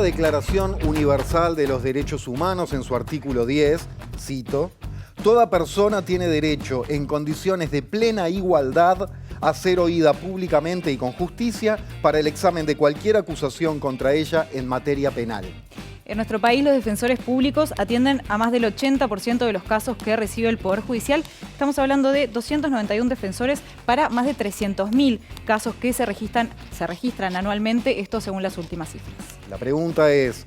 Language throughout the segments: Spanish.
Declaración Universal de los Derechos Humanos, en su artículo 10, cito: toda persona tiene derecho, en condiciones de plena igualdad, a ser oída públicamente y con justicia para el examen de cualquier acusación contra ella en materia penal. En nuestro país, los defensores públicos atienden a más del 80% de los casos que recibe el Poder Judicial. Estamos hablando de 291 defensores para más de 300.000 casos que se registran anualmente, esto según las últimas cifras. La pregunta ¿es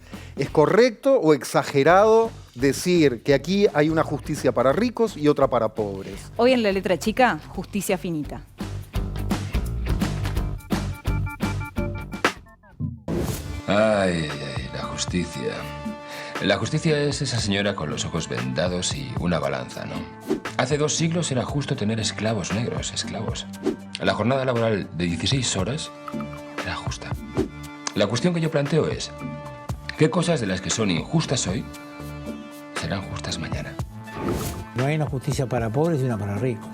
correcto o exagerado decir que aquí hay una justicia para ricos y otra para pobres? Hoy en La Letra Chica, justicia finita. Ay, la justicia. La justicia es esa señora con los ojos vendados y una balanza, ¿no? Hace 2 siglos era justo tener esclavos negros, esclavos. La jornada laboral de 16 horas era justa. La cuestión que yo planteo es: ¿qué cosas de las que son injustas hoy serán justas mañana? No hay una justicia para pobres y una para ricos.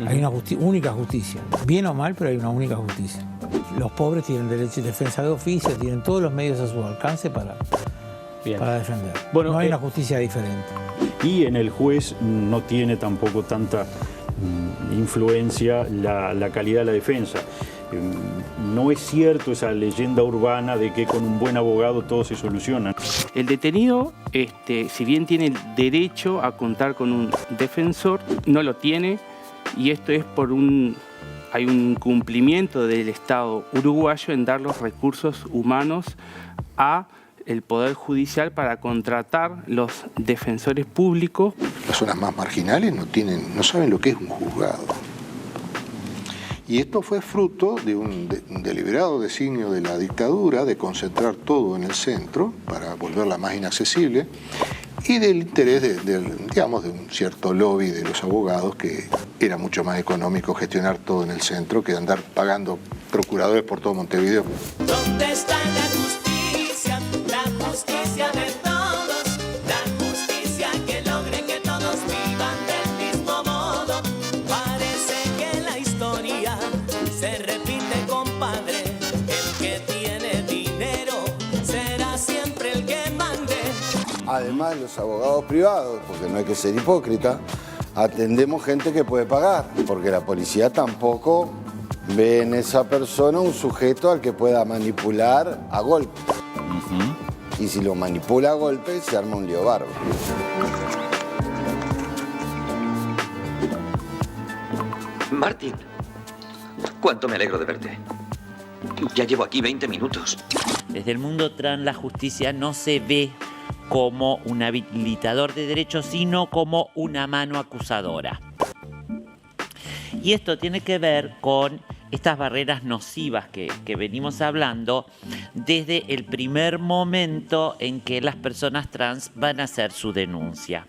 Hay una única justicia. Bien o mal, pero hay una única justicia. Los pobres tienen derecho de defensa de oficio, tienen todos los medios a su alcance para defender. Bueno, no hay una justicia diferente. Y en el juez no tiene tampoco tanta influencia la calidad de la defensa. No es cierto esa leyenda urbana de que con un buen abogado todo se soluciona. El detenido, si bien tiene el derecho a contar con un defensor, no lo tiene, y esto es por hay un cumplimiento del Estado uruguayo en dar los recursos humanos a el Poder Judicial para contratar los defensores públicos. Las zonas más marginales no saben lo que es un juzgado. Y esto fue fruto de un deliberado designio de la dictadura de concentrar todo en el centro para volverla más inaccesible, y del interés de un cierto lobby de los abogados, que era mucho más económico gestionar todo en el centro que andar pagando procuradores por todo Montevideo. ¿Dónde está la justicia? La justicia de todos, la justicia que logre que todos vivan del mismo modo. Parece que la historia se repite, compadre. El que tiene dinero será siempre el que mande. Además, los abogados privados, porque no hay que ser hipócrita, atendemos gente que puede pagar, porque la policía tampoco ve en esa persona un sujeto al que pueda manipular a golpe. Y si lo manipula a golpe, se arma un lío bárbaro. Martín, cuánto me alegro de verte. Ya llevo aquí 20 minutos. Desde el mundo trans, la justicia no se ve como un habilitador de derechos, sino como una mano acusadora. Y esto tiene que ver con estas barreras nocivas que venimos hablando desde el primer momento en que las personas trans van a hacer su denuncia.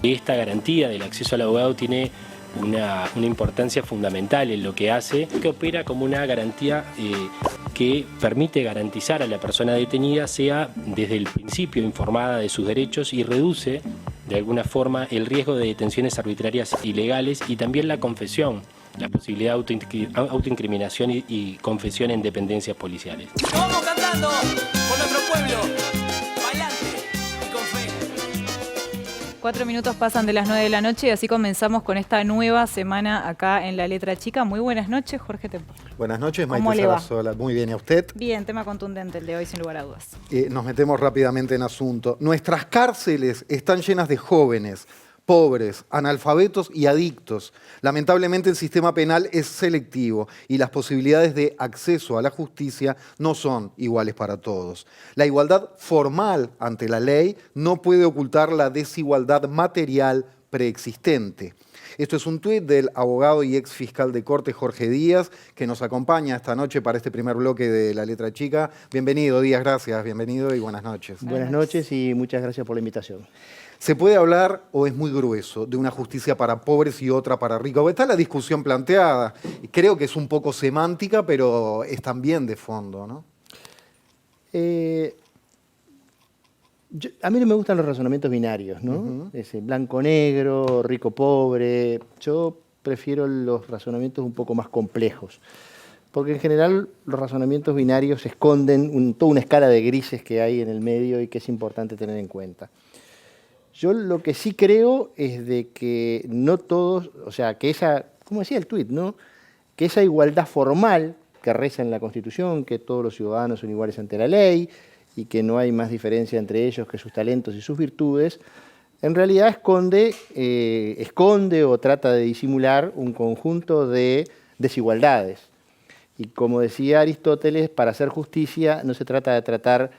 Esta garantía del acceso al abogado tiene una importancia fundamental en lo que hace, que opera como una garantía que permite garantizar a la persona detenida sea desde el principio informada de sus derechos y reduce de alguna forma el riesgo de detenciones arbitrarias ilegales, y también la confesión, la posibilidad de autoincriminación y confesión en dependencias policiales. Vamos cantando por nuestro pueblo, bailante y con fe. 4 minutos pasan de las 9 de la noche y así comenzamos con esta nueva semana acá en La Letra Chica. Muy buenas noches, Jorge Tempo. Buenas noches, ¿Cómo Maite le va? Sarasola. Muy bien, ¿y a usted? Bien, tema contundente el de hoy, sin lugar a dudas. Nos metemos rápidamente en asunto. Nuestras cárceles están llenas de jóvenes, pobres, analfabetos y adictos. Lamentablemente el sistema penal es selectivo y las posibilidades de acceso a la justicia no son iguales para todos. La igualdad formal ante la ley no puede ocultar la desigualdad material preexistente. Esto es un tuit del abogado y ex fiscal de Corte Jorge Díaz, que nos acompaña esta noche para este primer bloque de La Letra Chica. Bienvenido, Díaz, gracias, bienvenido y buenas noches. Buenas noches y muchas gracias por la invitación. ¿Se puede hablar, o es muy grueso, de una justicia para pobres y otra para ricos? Está la discusión planteada. Creo que es un poco semántica, pero es también de fondo, ¿no? A mí no me gustan los razonamientos binarios, ¿no? Ese blanco-negro, rico-pobre. Yo prefiero los razonamientos un poco más complejos. porque en general los razonamientos binarios esconden toda una escala de grises que hay en el medio y que es importante tener en cuenta. Yo lo que sí creo es de que no todos, o sea, que esa, como decía el tuit, ¿no? Que esa igualdad formal que reza en la Constitución, que todos los ciudadanos son iguales ante la ley y que no hay más diferencia entre ellos que sus talentos y sus virtudes, en realidad esconde o trata de disimular un conjunto de desigualdades. Y como decía Aristóteles, para hacer justicia no se trata de tratar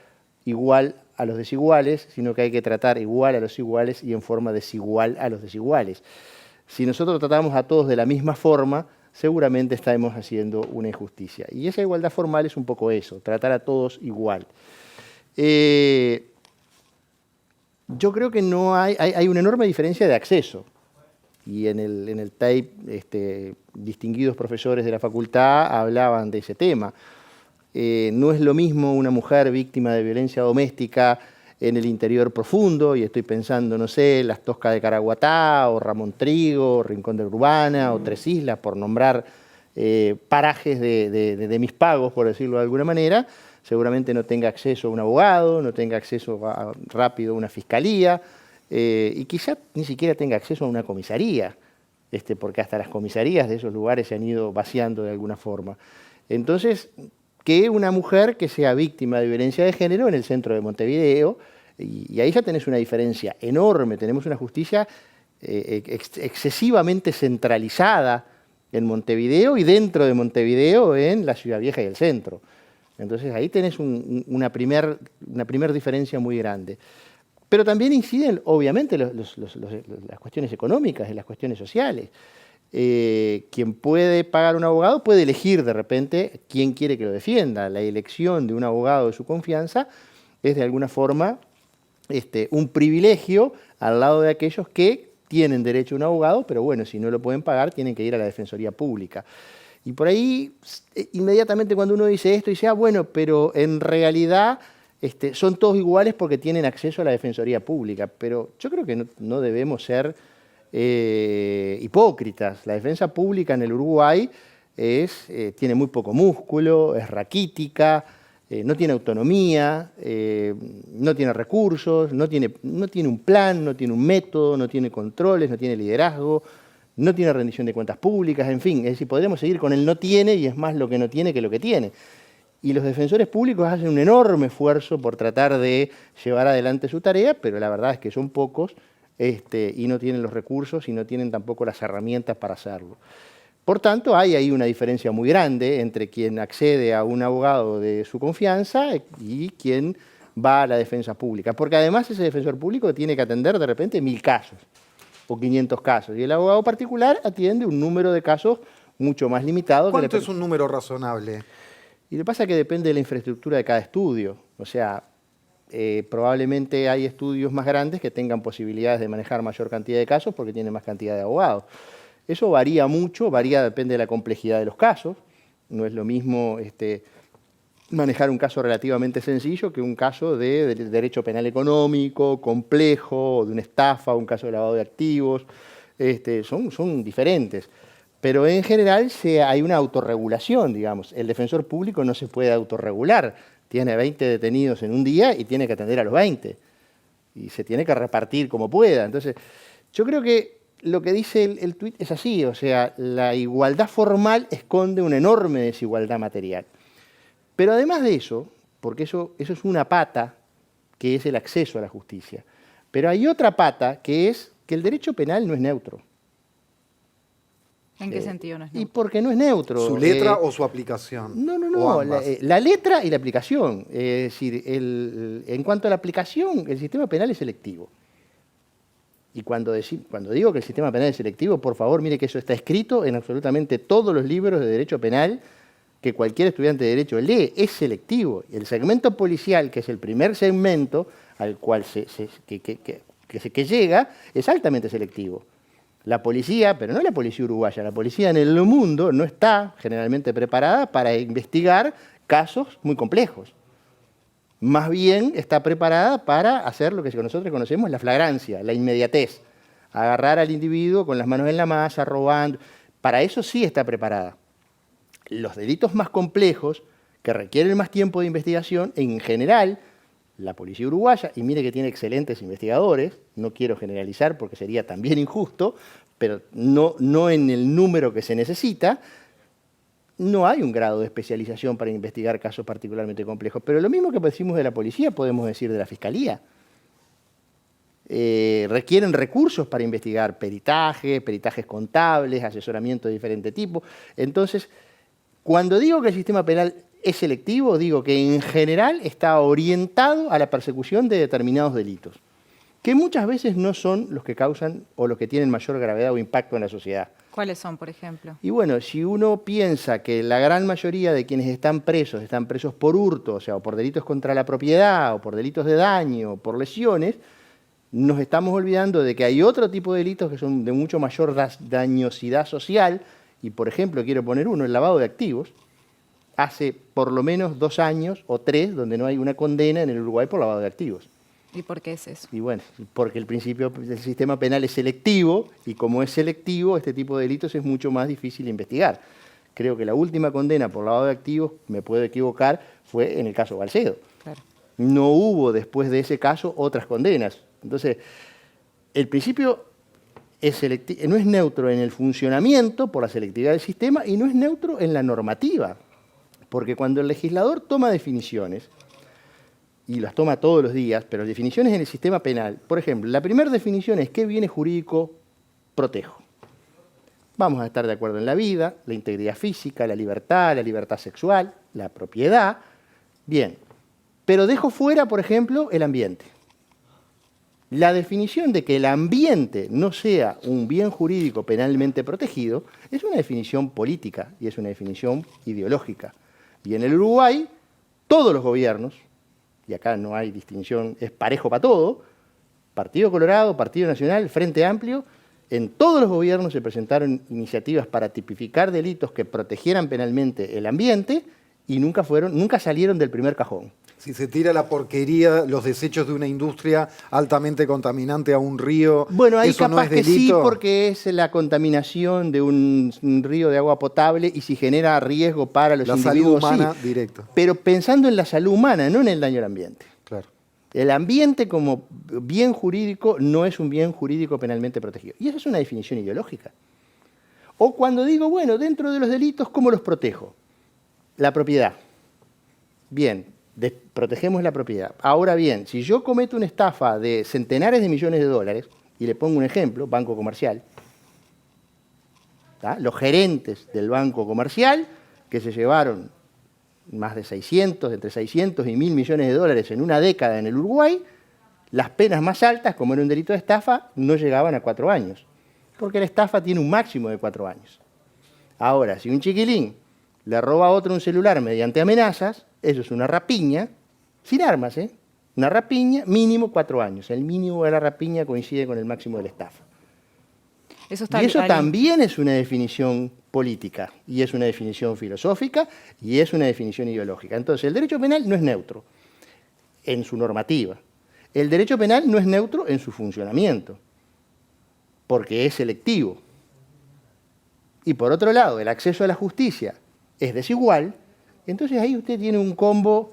igual a los desiguales, sino que hay que tratar igual a los iguales y en forma desigual a los desiguales. Si nosotros tratamos a todos de la misma forma, seguramente estaremos haciendo una injusticia. Y esa igualdad formal es un poco eso, tratar a todos igual. Yo creo que no hay una enorme diferencia de acceso. Y en el tape, distinguidos profesores de la facultad hablaban de ese tema. No es lo mismo una mujer víctima de violencia doméstica en el interior profundo, y estoy pensando, no sé, Las Toscas de Caraguatá, o Ramón Trigo, o Rincón de Urbana, o Tres Islas, por nombrar parajes de mis pagos, por decirlo de alguna manera. Seguramente no tenga acceso a un abogado, no tenga acceso rápido a una fiscalía, y quizá ni siquiera tenga acceso a una comisaría, porque hasta las comisarías de esos lugares se han ido vaciando de alguna forma. Entonces, que una mujer que sea víctima de violencia de género en el centro de Montevideo, y ahí ya tenés una diferencia enorme, tenemos una justicia excesivamente centralizada en Montevideo y dentro de Montevideo en la Ciudad Vieja y el centro. Entonces ahí tenés una primer diferencia muy grande. Pero también inciden, obviamente, las cuestiones económicas y las cuestiones sociales. Quien puede pagar un abogado puede elegir de repente quién quiere que lo defienda. La elección de un abogado de su confianza es de alguna forma un privilegio al lado de aquellos que tienen derecho a un abogado, pero bueno, si no lo pueden pagar tienen que ir a la Defensoría Pública. Y por ahí, inmediatamente cuando uno dice esto, dice, bueno, pero en realidad son todos iguales porque tienen acceso a la Defensoría Pública. Pero yo creo que no debemos ser hipócritas. La defensa pública en el Uruguay tiene muy poco músculo, es raquítica, no tiene autonomía, no tiene recursos, no tiene un plan, no tiene un método, no tiene controles, no tiene liderazgo, no tiene rendición de cuentas públicas, en fin, es decir, podríamos seguir con el no tiene y es más lo que no tiene que lo que tiene. Y los defensores públicos hacen un enorme esfuerzo por tratar de llevar adelante su tarea, pero la verdad es que son pocos y no tienen los recursos y no tienen tampoco las herramientas para hacerlo. Por tanto, hay ahí una diferencia muy grande entre quien accede a un abogado de su confianza y quien va a la defensa pública, porque además ese defensor público tiene que atender de repente 1000 casos o 500 casos, y el abogado particular atiende un número de casos mucho más limitado. ¿Cuánto es un número razonable? Y lo que pasa es que depende de la infraestructura de cada estudio. O sea, probablemente hay estudios más grandes que tengan posibilidades de manejar mayor cantidad de casos porque tienen más cantidad de abogados. Eso varía mucho, depende de la complejidad de los casos. No es lo mismo manejar un caso relativamente sencillo que un caso de derecho penal económico, complejo, de una estafa, un caso de lavado de activos. Son diferentes. Pero en general hay una autorregulación, digamos. El defensor público no se puede autorregular. Tiene 20 detenidos en un día y tiene que atender a los 20. Y se tiene que repartir como pueda. Entonces, yo creo que lo que dice el tuit es así. O sea, la igualdad formal esconde una enorme desigualdad material. Pero además de eso, porque eso es una pata, que es el acceso a la justicia. Pero hay otra pata, que es que el derecho penal no es neutro. ¿En qué sentido no es neutro? Y porque no es neutro. ¿Su letra o su aplicación? No, la letra y la aplicación. Es decir, en cuanto a la aplicación, el sistema penal es selectivo. Y cuando digo que el sistema penal es selectivo, por favor, mire que eso está escrito en absolutamente todos los libros de derecho penal que cualquier estudiante de derecho lee, es selectivo. Y el segmento policial, que es el primer segmento al cual que llega, es altamente selectivo. La policía, pero no la policía uruguaya, la policía en el mundo no está generalmente preparada para investigar casos muy complejos. Más bien está preparada para hacer lo que nosotros conocemos la flagrancia, la inmediatez. Agarrar al individuo con las manos en la masa, robando. Para eso sí está preparada. Los delitos más complejos, que requieren más tiempo de investigación, en general, la policía uruguaya, y mire que tiene excelentes investigadores, no quiero generalizar porque sería también injusto, pero no en el número que se necesita, no hay un grado de especialización para investigar casos particularmente complejos. Pero lo mismo que decimos de la policía, podemos decir de la fiscalía. Requieren recursos para investigar peritajes contables, asesoramiento de diferente tipo. Entonces, cuando digo que el sistema penal es selectivo, digo que en general está orientado a la persecución de determinados delitos, que muchas veces no son los que causan o los que tienen mayor gravedad o impacto en la sociedad. ¿Cuáles son, por ejemplo? Y bueno, si uno piensa que la gran mayoría de quienes están presos por hurto, o sea, o por delitos contra la propiedad, o por delitos de daño, o por lesiones, nos estamos olvidando de que hay otro tipo de delitos que son de mucho mayor dañosidad social, y por ejemplo, quiero poner uno, el lavado de activos. Hace por lo menos 2 años o 3 donde no hay una condena en el Uruguay por lavado de activos. ¿Y por qué es eso? Y bueno, porque el principio del sistema penal es selectivo, y como es selectivo, este tipo de delitos es mucho más difícil de investigar. Creo que la última condena por lavado de activos, me puedo equivocar, fue en el caso Balcedo. Claro. No hubo después de ese caso otras condenas. Entonces, el principio no es neutro en el funcionamiento por la selectividad del sistema y no es neutro en la normativa. Porque cuando el legislador toma definiciones, y las toma todos los días, pero definiciones en el sistema penal, por ejemplo, la primera definición es ¿qué bienes jurídico protejo? Vamos a estar de acuerdo en la vida, la integridad física, la libertad sexual, la propiedad. Bien, pero dejo fuera, por ejemplo, el ambiente. La definición de que el ambiente no sea un bien jurídico penalmente protegido es una definición política y es una definición ideológica. Y en el Uruguay, todos los gobiernos, y acá no hay distinción, es parejo para todo, Partido Colorado, Partido Nacional, Frente Amplio, en todos los gobiernos se presentaron iniciativas para tipificar delitos que protegieran penalmente el ambiente y nunca salieron del primer cajón. Si se tira la porquería, los desechos de una industria altamente contaminante a un río, bueno, ahí ¿eso capaz no es que delito? sí, porque es la contaminación de un río de agua potable y si genera riesgo para los individuos. La salud humana sí. directo. Pero pensando en la salud humana, no en el daño al ambiente. Claro. El ambiente como bien jurídico no es un bien jurídico penalmente protegido. Y esa es una definición ideológica. O cuando digo, bueno, dentro de los delitos, ¿cómo los protejo? La propiedad. Bien, protegemos la propiedad. Ahora bien, si yo cometo una estafa de centenares de millones de dólares, y le pongo un ejemplo, Banco Comercial, ¿tá? Los gerentes del Banco Comercial, que se llevaron más de entre 600 y 1.000 millones de dólares en una década en el Uruguay, las penas más altas, como era un delito de estafa, no llegaban a 4 años, porque la estafa tiene un máximo de 4 años. Ahora, si un chiquilín le roba a otro un celular mediante amenazas, eso es una rapiña, sin armas, ¿eh? Una rapiña, mínimo 4 años. El mínimo de la rapiña coincide con el máximo de la estafa. Y eso también es una definición política, y es una definición filosófica, y es una definición ideológica. Entonces, el derecho penal no es neutro en su normativa. El derecho penal no es neutro en su funcionamiento, porque es selectivo. Y por otro lado, el acceso a la justicia es desigual, entonces ahí usted tiene un combo,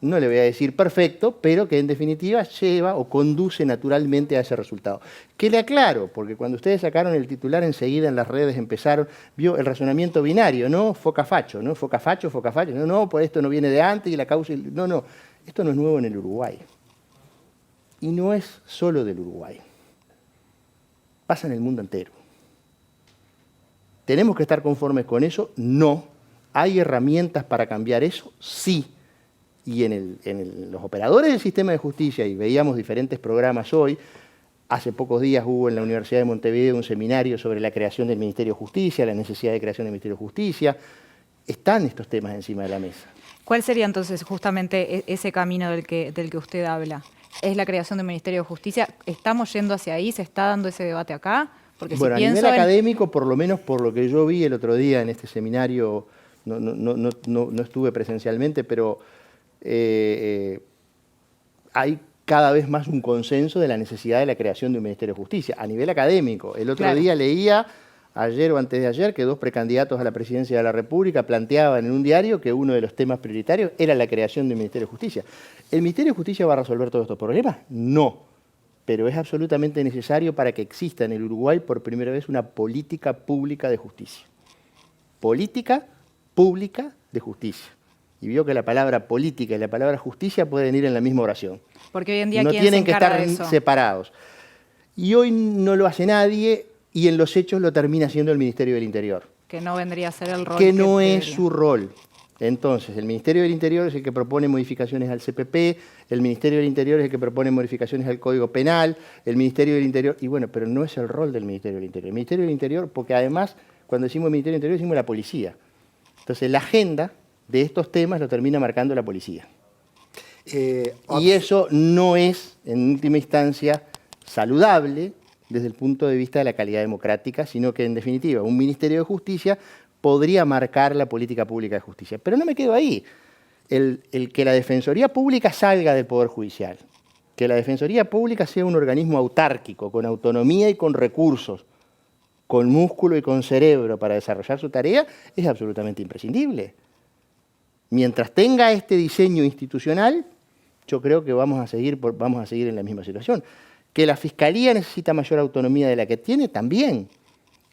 no le voy a decir perfecto, pero que en definitiva lleva o conduce naturalmente a ese resultado. Que le aclaro, porque cuando ustedes sacaron el titular enseguida en las redes empezaron, vio el razonamiento binario, ¿no? Foca-facho, ¿no? Foca-facho, foca-facho, no, pues esto no viene de antes y la causa... No, esto no es nuevo en el Uruguay. Y no es solo del Uruguay. Pasa en el mundo entero. ¿Tenemos que estar conformes con eso? No. ¿Hay herramientas para cambiar eso? Sí. Y los operadores del sistema de justicia, y veíamos diferentes programas hoy, hace pocos días hubo en la Universidad de Montevideo un seminario sobre la creación del Ministerio de Justicia, la necesidad de creación del Ministerio de Justicia, están estos temas encima de la mesa. ¿Cuál sería entonces justamente ese camino del que usted habla? ¿Es la creación del Ministerio de Justicia? ¿Estamos yendo hacia ahí? ¿Se está dando ese debate acá? Porque bueno, a nivel académico, por lo menos por lo que yo vi el otro día en este seminario, no estuve presencialmente, pero hay cada vez más un consenso de la necesidad de la creación de un Ministerio de Justicia. A nivel académico, el otro día leía ayer o antes de ayer que 2 precandidatos a la presidencia de la República planteaban en un diario que uno de los temas prioritarios era la creación del Ministerio de Justicia. ¿El Ministerio de Justicia va a resolver todos estos problemas? No, pero es absolutamente necesario para que exista en el Uruguay por primera vez una política pública de justicia. Política pública de justicia. Y vio que la palabra política y la palabra justicia pueden ir en la misma oración. Porque hoy en día, no ¿quién tienen se que encarga estar de eso? separados. Y hoy no lo hace nadie y en los hechos lo termina haciendo el Ministerio del Interior. Que no vendría a ser el rol Que no es debería. su rol. Entonces, el Ministerio del Interior es el que propone modificaciones al CPP, el Ministerio del Interior es el que propone modificaciones al Código Penal, el Ministerio del Interior, y bueno, pero no es el rol del Ministerio del Interior. El Ministerio del Interior, porque además, cuando decimos Ministerio del Interior, decimos la policía. Entonces, la agenda de estos temas lo termina marcando la policía. Y eso no es, en última instancia, saludable desde el punto de vista de la calidad democrática, sino que, en definitiva, un Ministerio de Justicia podría marcar la política pública de justicia. Pero no me quedo ahí. El que la Defensoría Pública salga del Poder Judicial, que la Defensoría Pública sea un organismo autárquico, con autonomía y con recursos, con músculo y con cerebro para desarrollar su tarea, es absolutamente imprescindible. Mientras tenga este diseño institucional, yo creo que vamos a seguir en la misma situación. Que la Fiscalía necesita mayor autonomía de la que tiene, también.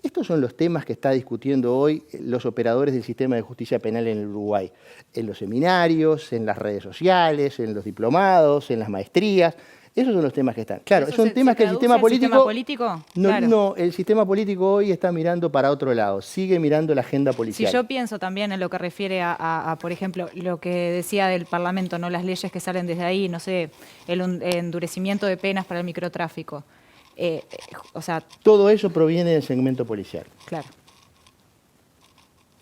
Estos son los temas que está discutiendo hoy los operadores del sistema de justicia penal en el Uruguay. En los seminarios, en las redes sociales, en los diplomados, en las maestrías. Esos son los temas que están. Claro, ¿Eso son temas que el sistema político... No, Claro. no, el sistema político hoy está mirando para otro lado, sigue mirando la agenda policial. Si yo pienso también en lo que refiere a, por ejemplo, lo que decía del Parlamento, no las leyes que salen desde ahí, no sé, el endurecimiento de penas para el microtráfico. O sea, todo eso proviene del segmento policial. Claro.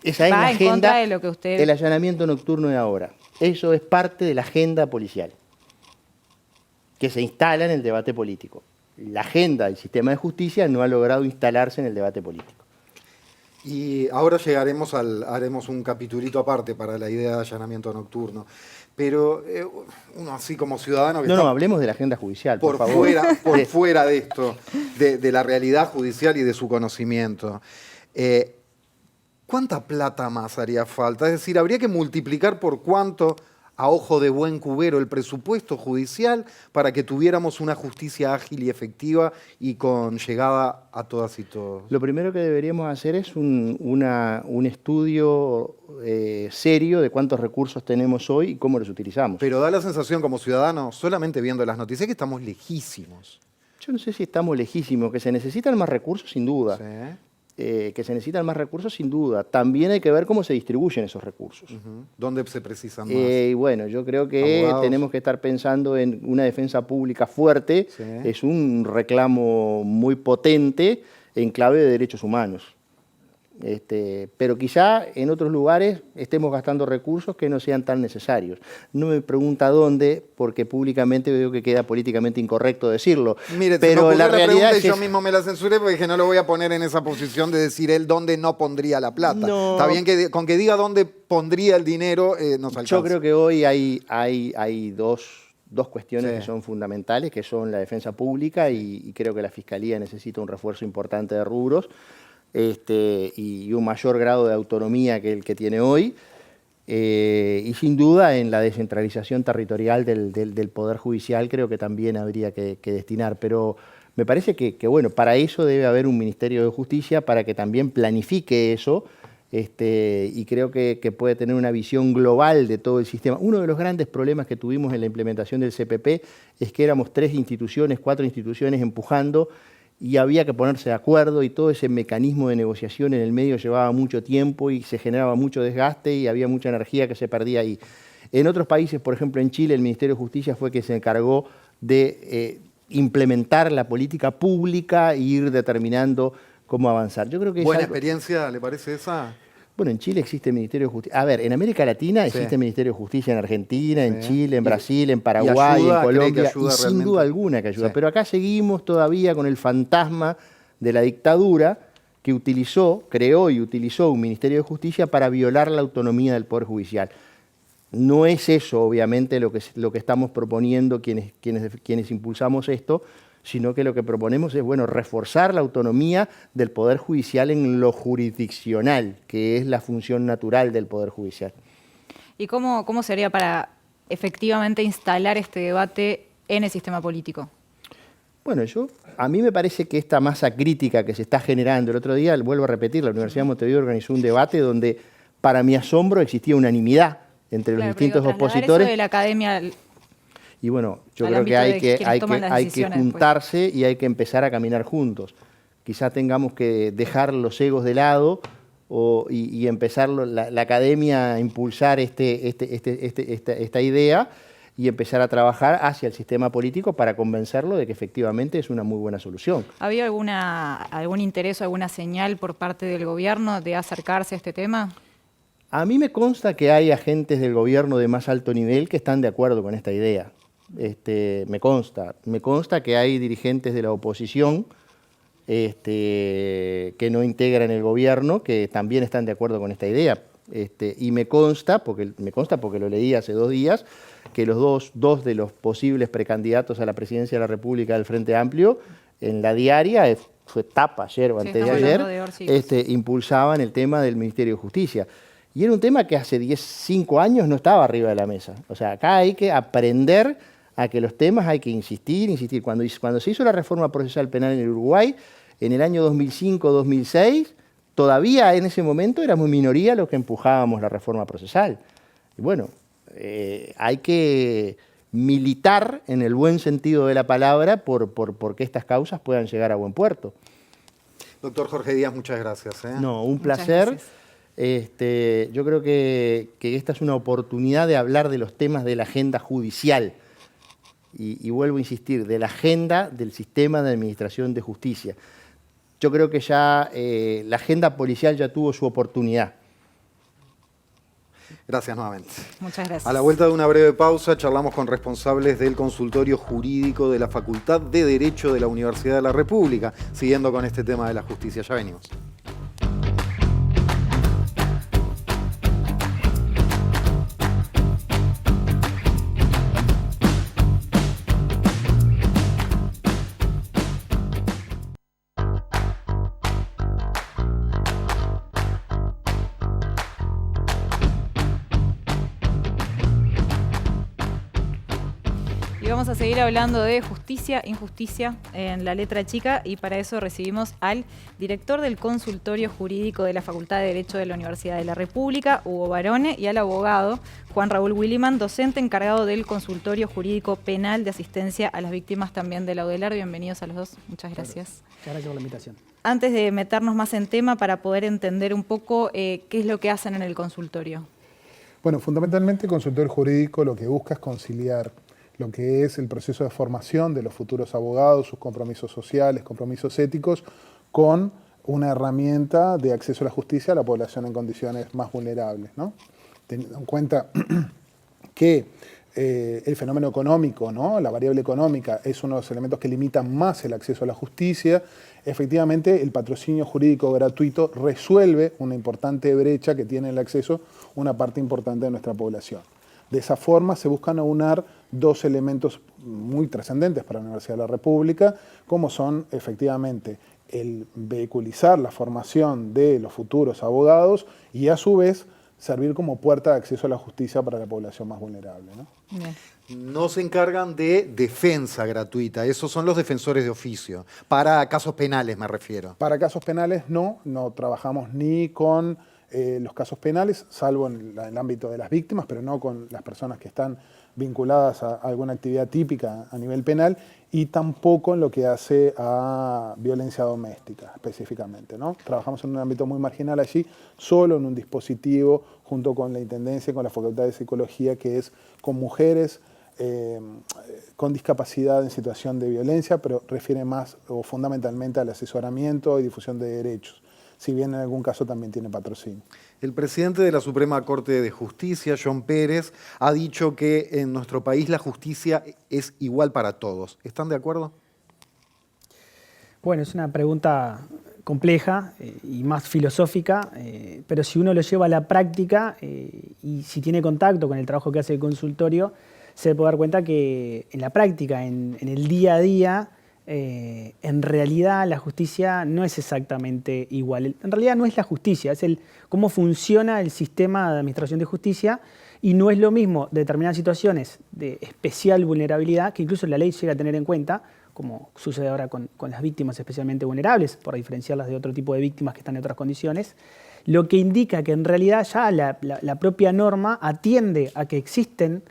Esa es Va la en contra agenda de lo que usted... del allanamiento nocturno de ahora. Eso es parte de la agenda policial que se instala en el debate político. La agenda del sistema de justicia no ha logrado instalarse en el debate político. Y ahora haremos un capitulito aparte para la idea de allanamiento nocturno. Pero uno así como ciudadano... Que no, hablemos de la agenda judicial, por favor. Fuera de esto, de la realidad judicial y de su conocimiento. ¿Cuánta plata más haría falta? Es decir, habría que multiplicar por cuánto, a ojo de buen cubero, el presupuesto judicial para que tuviéramos una justicia ágil y efectiva y con llegada a todas y todos. Lo primero que deberíamos hacer es un estudio serio de cuántos recursos tenemos hoy y cómo los utilizamos. Pero da la sensación como ciudadano, solamente viendo las noticias, que estamos lejísimos. Yo no sé si estamos lejísimos, que se necesitan más recursos sin duda. Sí. Que se necesitan más recursos sin duda. También hay que ver cómo se distribuyen esos recursos. ¿Dónde se precisan más? Y bueno, yo creo que abogados. Tenemos que estar pensando en una defensa pública fuerte. Sí. Es un reclamo muy potente en clave de derechos humanos. Pero quizá en otros lugares estemos gastando recursos que no sean tan necesarios. No me pregunta dónde, porque públicamente veo que queda políticamente incorrecto decirlo. Mire, pero la realidad es que yo mismo me la censuré porque dije no lo voy a poner en esa posición de decir él dónde no pondría la plata. No. Está bien que con que diga dónde pondría el dinero nos alcanza. Yo creo que hoy hay dos cuestiones que son fundamentales, que son la defensa pública y creo que la Fiscalía necesita un refuerzo importante de rubros. Y un mayor grado de autonomía que el que tiene hoy, y sin duda en la descentralización territorial del Poder Judicial creo que también habría que destinar, pero me parece que bueno, para eso debe haber un Ministerio de Justicia para que también planifique eso, y creo que puede tener una visión global de todo el sistema. Uno de los grandes problemas que tuvimos en la implementación del CPP es que éramos 4 instituciones empujando, y había que ponerse de acuerdo y todo ese mecanismo de negociación en el medio llevaba mucho tiempo y se generaba mucho desgaste y había mucha energía que se perdía ahí. En otros países, por ejemplo en Chile, el Ministerio de Justicia fue que se encargó de implementar la política pública e ir determinando cómo avanzar. Yo creo que ¿Buena experiencia le parece esa? Bueno, en Chile existe el Ministerio de Justicia. A ver, en América Latina existe el Ministerio de Justicia en Argentina, en Chile, en Brasil, en Paraguay, en Colombia, y sin duda alguna que ayuda. Pero acá seguimos todavía con el fantasma de la dictadura que creó y utilizó un Ministerio de Justicia para violar la autonomía del Poder Judicial. No es eso, obviamente, lo que estamos proponiendo quienes impulsamos esto, sino que lo que proponemos es, bueno, reforzar la autonomía del Poder Judicial en lo jurisdiccional, que es la función natural del Poder Judicial. ¿Y cómo sería para efectivamente instalar este debate en el sistema político? Bueno, a mí me parece que esta masa crítica que se está generando, el otro día, vuelvo a repetir, la Universidad de Montevideo organizó un debate donde, para mi asombro, existía unanimidad entre los distintos opositores. Eso de la academia. Y bueno, yo creo que hay que juntarse y hay que empezar a caminar juntos. Quizá tengamos que dejar los egos de lado y empezar la academia a impulsar esta idea y empezar a trabajar hacia el sistema político para convencerlo de que efectivamente es una muy buena solución. ¿Había algún interés o alguna señal por parte del gobierno de acercarse a este tema? A mí me consta que hay agentes del gobierno de más alto nivel que están de acuerdo con esta idea. Me consta que hay dirigentes de la oposición que no integran el gobierno que también están de acuerdo con esta idea. Y me consta porque lo leí hace 2 días, que los dos de los posibles precandidatos a la presidencia de la República del Frente Amplio, en la diaria, fue tapa ayer o antes de ayer, impulsaban el tema del Ministerio de Justicia. Y era un tema que hace 5 años no estaba arriba de la mesa. O sea, acá hay que aprender a que los temas hay que insistir. Cuando se hizo la reforma procesal penal en el Uruguay, en el año 2005-2006, todavía en ese momento éramos minoría los que empujábamos la reforma procesal. Y bueno, hay que militar en el buen sentido de la palabra por que estas causas puedan llegar a buen puerto. Doctor Jorge Díaz, muchas gracias. No, un placer. Yo creo que esta es una oportunidad de hablar de los temas de la agenda judicial. Y vuelvo a insistir, de la agenda del sistema de administración de justicia. Yo creo que ya la agenda policial ya tuvo su oportunidad. Gracias nuevamente. Muchas gracias. A la vuelta de una breve pausa, charlamos con responsables del consultorio jurídico de la Facultad de Derecho de la Universidad de la República, siguiendo con este tema de la justicia. Ya venimos. Y vamos a seguir hablando de justicia, injusticia en la letra chica, y para eso recibimos al director del consultorio jurídico de la Facultad de Derecho de la Universidad de la República, Hugo Barone, y al abogado Juan Raúl Williman, docente encargado del consultorio jurídico penal de asistencia a las víctimas también de la UDELAR. Bienvenidos a los dos. Muchas gracias. Muchas gracias por la invitación. Antes de meternos más en tema, para poder entender un poco qué es lo que hacen en el consultorio. Bueno, fundamentalmente el consultorio jurídico lo que busca es conciliar lo que es el proceso de formación de los futuros abogados, sus compromisos sociales, compromisos éticos, con una herramienta de acceso a la justicia a la población en condiciones más vulnerables, ¿no? Teniendo en cuenta que el fenómeno económico, ¿no? La variable económica es uno de los elementos que limitan más el acceso a la justicia, efectivamente el patrocinio jurídico gratuito resuelve una importante brecha que tiene el acceso una parte importante de nuestra población. De esa forma se buscan aunar 2 elementos muy trascendentes para la Universidad de la República, como son efectivamente el vehiculizar la formación de los futuros abogados y a su vez servir como puerta de acceso a la justicia para la población más vulnerable, ¿no? No se encargan de defensa gratuita, esos son los defensores de oficio. Para casos penales me refiero. Para casos penales no trabajamos ni con los casos penales, salvo en el ámbito de las víctimas, pero no con las personas que están vinculadas a alguna actividad típica a nivel penal, y tampoco en lo que hace a violencia doméstica específicamente, ¿no? Trabajamos en un ámbito muy marginal allí, solo en un dispositivo junto con la Intendencia y con la Facultad de Psicología, que es con mujeres con discapacidad en situación de violencia, pero refiere más o fundamentalmente al asesoramiento y difusión de derechos, si bien en algún caso también tiene patrocinio. El presidente de la Suprema Corte de Justicia, John Pérez, ha dicho que en nuestro país la justicia es igual para todos. ¿Están de acuerdo? Bueno, es una pregunta compleja y más filosófica, pero si uno lo lleva a la práctica y si tiene contacto con el trabajo que hace el consultorio, se puede dar cuenta que en la práctica, en el día a día, en realidad la justicia no es exactamente igual. En realidad no es la justicia, es cómo funciona el sistema de administración de justicia, y no es lo mismo determinadas situaciones de especial vulnerabilidad, que incluso la ley llega a tener en cuenta, como sucede ahora con las víctimas especialmente vulnerables, por diferenciarlas de otro tipo de víctimas que están en otras condiciones, lo que indica que en realidad ya la propia norma atiende a que existen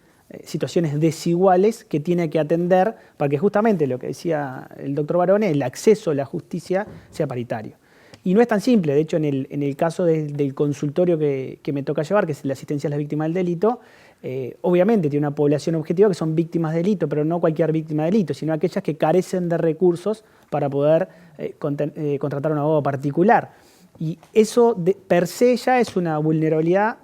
situaciones desiguales que tiene que atender para que justamente lo que decía el doctor Barone, el acceso a la justicia sea paritario. Y no es tan simple, de hecho en el caso del consultorio que me toca llevar, que es la asistencia a las víctimas del delito, obviamente tiene una población objetiva que son víctimas de delito, pero no cualquier víctima de delito, sino aquellas que carecen de recursos para poder contratar un abogado particular. Y eso per se ya es una vulnerabilidad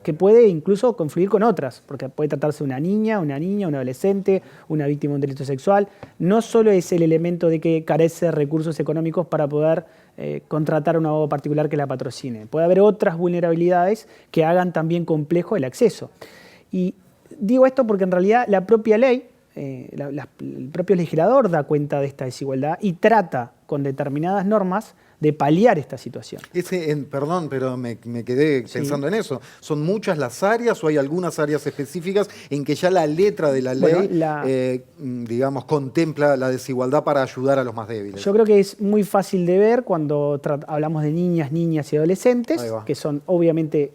que puede incluso confluir con otras, porque puede tratarse de una niña, un adolescente, una víctima de un delito sexual. No solo es el elemento de que carece de recursos económicos para poder contratar a un abogado particular que la patrocine. Puede haber otras vulnerabilidades que hagan también complejo el acceso. Y digo esto porque en realidad la propia ley, el propio legislador da cuenta de esta desigualdad y trata con determinadas normas de paliar esta situación. Perdón, pero me quedé pensando en eso. ¿Son muchas las áreas o hay algunas áreas específicas en que ya la letra de la ley, digamos, contempla la desigualdad para ayudar a los más débiles? Yo creo que es muy fácil de ver cuando hablamos de niñas y adolescentes, que son obviamente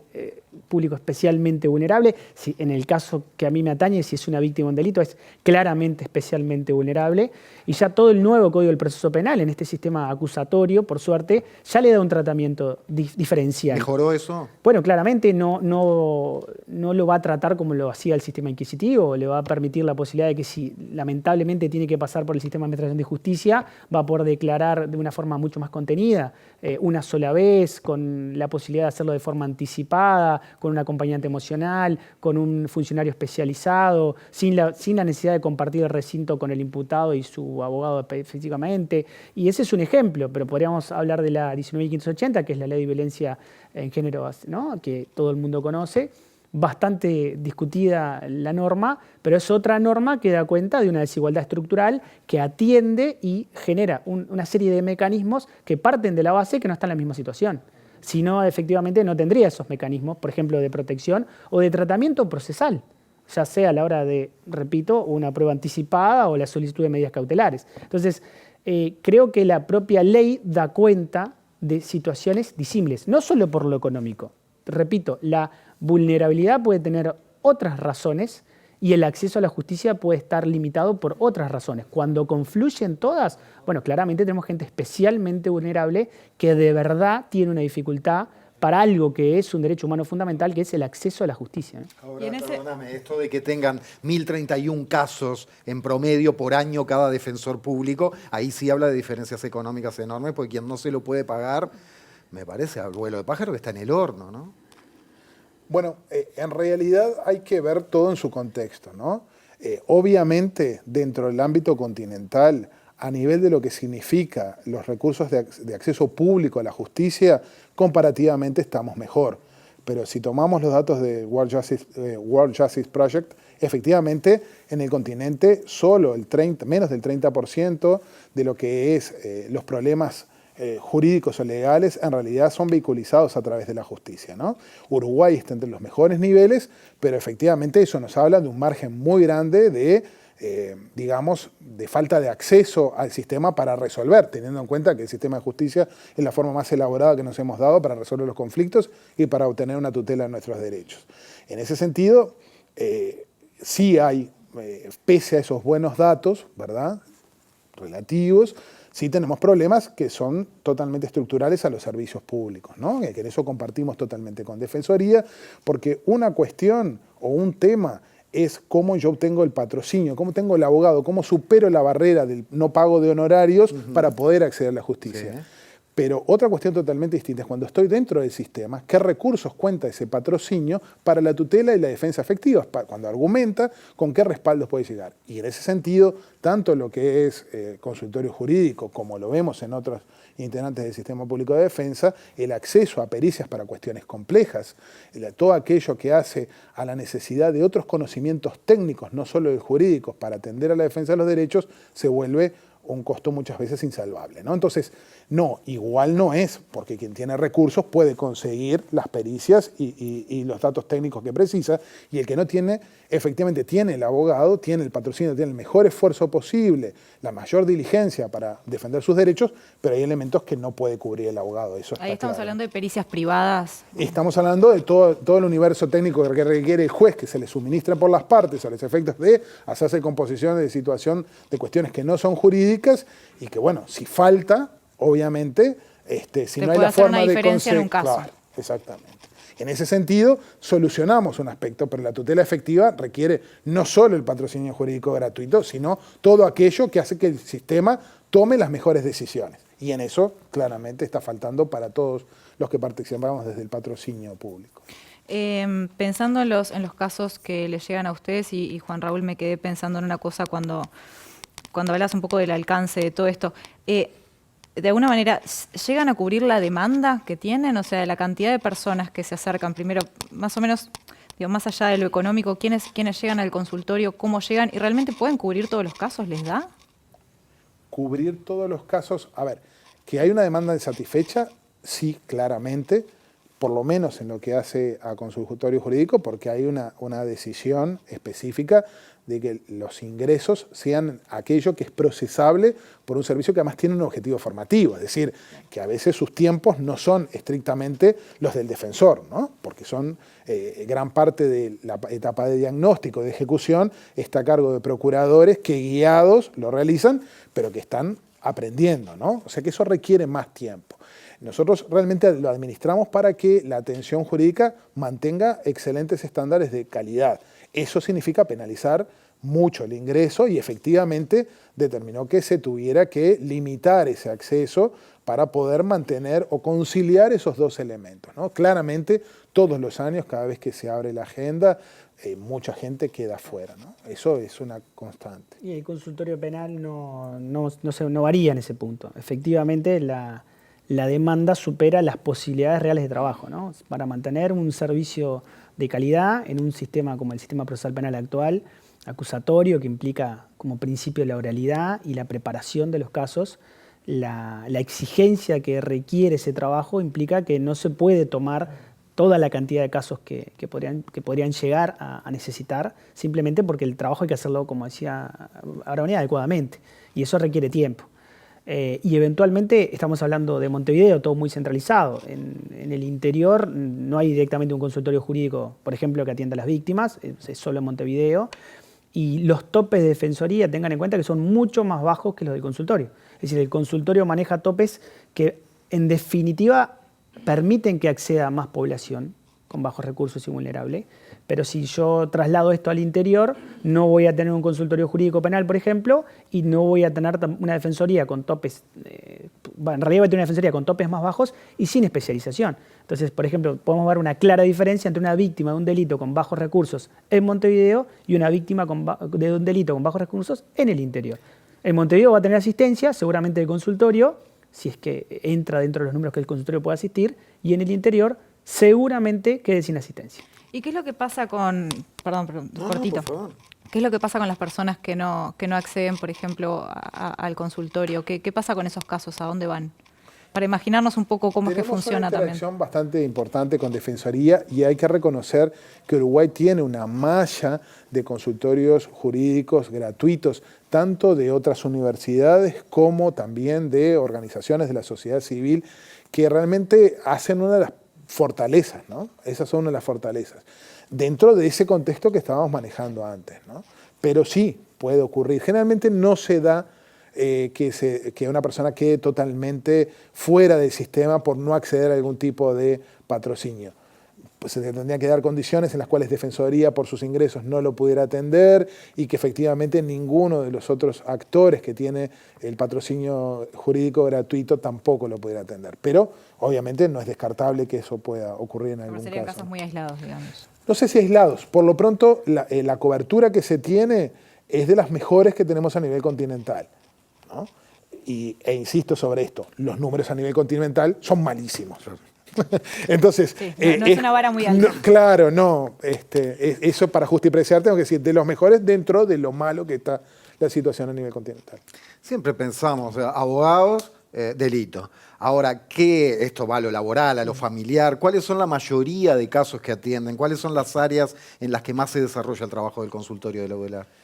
público especialmente vulnerable. Si, en el caso que a mí me atañe, si es una víctima de un delito, es claramente especialmente vulnerable. Y ya todo el nuevo Código del Proceso Penal, en este sistema acusatorio, por suerte, ya le da un tratamiento diferencial. ¿Mejoró eso? Bueno, claramente no lo va a tratar como lo hacía el sistema inquisitivo, le va a permitir la posibilidad de que si lamentablemente tiene que pasar por el sistema de administración de justicia, va a poder declarar de una forma mucho más contenida, una sola vez, con la posibilidad de hacerlo de forma anticipada, con un acompañante emocional, con un funcionario especializado, sin la necesidad de compartir el recinto con el imputado y su abogado físicamente. Y ese es un ejemplo, pero podríamos hablar de la 19.580, que es la ley de violencia en género, ¿no?, que todo el mundo conoce, bastante discutida la norma, pero es otra norma que da cuenta de una desigualdad estructural que atiende y genera una serie de mecanismos que parten de la base que no están en la misma situación. Si no, efectivamente no tendría esos mecanismos, por ejemplo, de protección o de tratamiento procesal, ya sea a la hora de, repito, una prueba anticipada o la solicitud de medidas cautelares. Entonces, creo que la propia ley da cuenta de situaciones disímiles, no solo por lo económico. Repito, la vulnerabilidad puede tener otras razones y el acceso a la justicia puede estar limitado por otras razones. Cuando confluyen todas, bueno, claramente tenemos gente especialmente vulnerable que de verdad tiene una dificultad para algo que es un derecho humano fundamental, que es el acceso a la justicia. Ahora, perdóname, esto de que tengan 1.031 casos en promedio por año cada defensor público, ahí sí habla de diferencias económicas enormes, porque quien no se lo puede pagar, me parece al vuelo de pájaro que está en el horno, ¿no? Bueno, en realidad hay que ver todo en su contexto, ¿no? Obviamente, dentro del ámbito continental, a nivel de lo que significa los recursos de acceso público a la justicia, comparativamente estamos mejor. Pero si tomamos los datos de World Justice Project, efectivamente en el continente solo menos del 30% de lo que es los problemas jurídicos o legales en realidad son vehiculizados a través de la justicia, ¿no? Uruguay está entre los mejores niveles, pero efectivamente eso nos habla de un margen muy grande de digamos, de falta de acceso al sistema para resolver, teniendo en cuenta que el sistema de justicia es la forma más elaborada que nos hemos dado para resolver los conflictos y para obtener una tutela de nuestros derechos. En ese sentido, sí hay, pese a esos buenos datos, ¿verdad?, relativos, sí tenemos problemas que son totalmente estructurales a los servicios públicos, ¿no? Que en eso compartimos totalmente con Defensoría, porque una cuestión o un tema es cómo yo obtengo el patrocinio, cómo tengo el abogado, cómo supero la barrera del no pago de honorarios para poder acceder a la justicia. Sí. Pero otra cuestión totalmente distinta es cuando estoy dentro del sistema, qué recursos cuenta ese patrocinio para la tutela y la defensa efectiva, cuando argumenta con qué respaldos puede llegar. Y en ese sentido, tanto lo que es consultorio jurídico como lo vemos en otros integrantes del sistema público de defensa, el acceso a pericias para cuestiones complejas, todo aquello que hace a la necesidad de otros conocimientos técnicos, no solo de jurídicos, para atender a la defensa de los derechos, se vuelve un costo muchas veces insalvable, ¿no? Entonces, no, igual no es, porque quien tiene recursos puede conseguir las pericias y los datos técnicos que precisa, y el que no tiene, efectivamente tiene el abogado, tiene el patrocinio, tiene el mejor esfuerzo posible, la mayor diligencia para defender sus derechos, pero hay elementos que no puede cubrir el abogado. Eso está Ahí estamos claro. hablando de pericias privadas. Estamos hablando de todo el universo técnico que requiere el juez, que se le suministra por las partes a los efectos de hacerse composiciones de situación de cuestiones que no son jurídicas y que, bueno, si falta, obviamente, si no hay la forma de diferencia en un caso. Claro, exactamente. En ese sentido, solucionamos un aspecto, pero la tutela efectiva requiere no solo el patrocinio jurídico gratuito, sino todo aquello que hace que el sistema tome las mejores decisiones. Y en eso, claramente, está faltando para todos los que participamos desde el patrocinio público. Pensando en los casos que le llegan a ustedes, y Juan Raúl, me quedé pensando en una cosa cuando hablas un poco del alcance de todo esto. De alguna manera, ¿llegan a cubrir la demanda que tienen? O sea, la cantidad de personas que se acercan, primero, más o menos, digo, más allá de lo económico, ¿quiénes llegan al consultorio? ¿Cómo llegan? ¿Y realmente pueden cubrir todos los casos? ¿Les da? Cubrir todos los casos, a ver, que hay una demanda insatisfecha, sí, claramente, por lo menos en lo que hace a consultorio jurídico, porque hay una decisión específica de que los ingresos sean aquello que es procesable por un servicio que además tiene un objetivo formativo, es decir, que a veces sus tiempos no son estrictamente los del defensor, ¿no? Porque son gran parte de la etapa de diagnóstico, de ejecución, está a cargo de procuradores que guiados lo realizan, pero que están aprendiendo, ¿no? O sea que eso requiere más tiempo. Nosotros realmente lo administramos para que la atención jurídica mantenga excelentes estándares de calidad. Eso significa penalizar mucho el ingreso y efectivamente determinó que se tuviera que limitar ese acceso para poder mantener o conciliar esos dos elementos, ¿no? Claramente, todos los años, cada vez que se abre la agenda, mucha gente queda fuera, ¿no? Eso es una constante. Y el consultorio penal no varía en ese punto. Efectivamente, la demanda supera las posibilidades reales de trabajo, ¿no? Para mantener un servicio de calidad en un sistema como el sistema procesal penal actual, acusatorio, que implica como principio la oralidad y la preparación de los casos, la exigencia que requiere ese trabajo implica que no se puede tomar toda la cantidad de casos que podrían llegar a necesitar, simplemente porque el trabajo hay que hacerlo, como decía Aragonía, adecuadamente, y eso requiere tiempo. Y eventualmente estamos hablando de Montevideo, todo muy centralizado. En el interior no hay directamente un consultorio jurídico, por ejemplo, que atienda a las víctimas, es solo en Montevideo. Y los topes de defensoría, tengan en cuenta que son mucho más bajos que los del consultorio. Es decir, el consultorio maneja topes que, en definitiva, permiten que acceda más población con bajos recursos y vulnerable. Pero si yo traslado esto al interior, no voy a tener un consultorio jurídico penal, por ejemplo, y no voy a tener una defensoría con topes, en realidad voy a tener una defensoría con topes más bajos y sin especialización. Entonces, por ejemplo, podemos ver una clara diferencia entre una víctima de un delito con bajos recursos en Montevideo y una víctima de un delito con bajos recursos en el interior. En Montevideo va a tener asistencia, seguramente del consultorio, si es que entra dentro de los números que el consultorio puede asistir, y en el interior seguramente quede sin asistencia. ¿Y qué es lo que pasa con... Perdón, cortito. Por favor. ¿Qué es lo que pasa con las personas que no acceden, por ejemplo, al consultorio? ¿Qué pasa con esos casos? ¿A dónde van? Para imaginarnos un poco cómo es que funciona también. también. Tenemos una interacción bastante importante con Defensoría y hay que reconocer que Uruguay tiene una malla de consultorios jurídicos gratuitos, tanto de otras universidades como también de organizaciones de la sociedad civil, que realmente hacen una de las fortalezas, ¿no? Esas son una de las fortalezas, dentro de ese contexto que estábamos manejando antes, ¿no? Pero sí puede ocurrir. Generalmente no se da que una persona quede totalmente fuera del sistema por no acceder a algún tipo de patrocinio. pues se tendrían que dar condiciones en las cuales Defensoría por sus ingresos no lo pudiera atender y que efectivamente ninguno de los otros actores que tiene el patrocinio jurídico gratuito tampoco lo pudiera atender. Pero obviamente no es descartable que eso pueda ocurrir en algún caso. Serían casos muy aislados, digamos. No sé si aislados. Por lo pronto, la cobertura que se tiene es de las mejores que tenemos a nivel continental, ¿no? E insisto sobre esto, los números a nivel continental son malísimos. Entonces, sí, no es una vara muy alta. Claro, no. Eso para justipreciar tengo que decir, de los mejores dentro de lo malo que está la situación a nivel continental. Siempre pensamos, abogados, delito. Ahora, ¿qué esto va a lo laboral, a lo familiar? ¿Cuáles son la mayoría de casos que atienden? ¿Cuáles son las áreas en las que más se desarrolla el trabajo del consultorio de la UDELAR?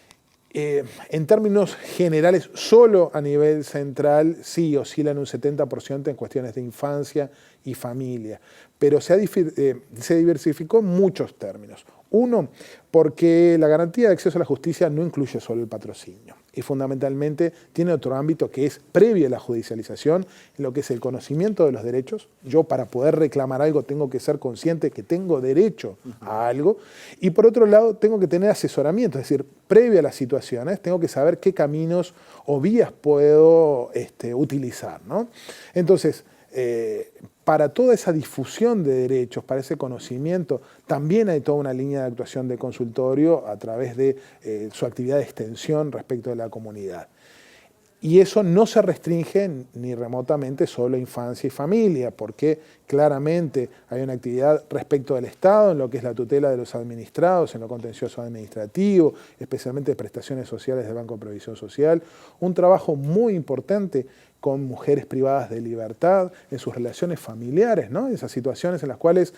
En términos generales, solo a nivel central sí oscilan un 70% en cuestiones de infancia y familia, pero se diversificó en muchos términos. Uno, porque la garantía de acceso a la justicia no incluye solo el patrocinio y fundamentalmente tiene otro ámbito que es previo a la judicialización, en lo que es el conocimiento de los derechos. Yo para poder reclamar algo tengo que ser consciente que tengo derecho a algo y por otro lado tengo que tener asesoramiento, es decir, previo a las situaciones tengo que saber qué caminos o vías puedo utilizar, ¿no? Entonces, para toda esa difusión de derechos, para ese conocimiento, también hay toda una línea de actuación de consultorio a través de su actividad de extensión respecto de la comunidad. Y eso no se restringe ni remotamente solo a infancia y familia, porque claramente hay una actividad respecto del Estado en lo que es la tutela de los administrados, en lo contencioso administrativo, especialmente de prestaciones sociales del Banco de Previsión Social, un trabajo muy importante con mujeres privadas de libertad, en sus relaciones familiares, ¿no? Esas situaciones en las cuales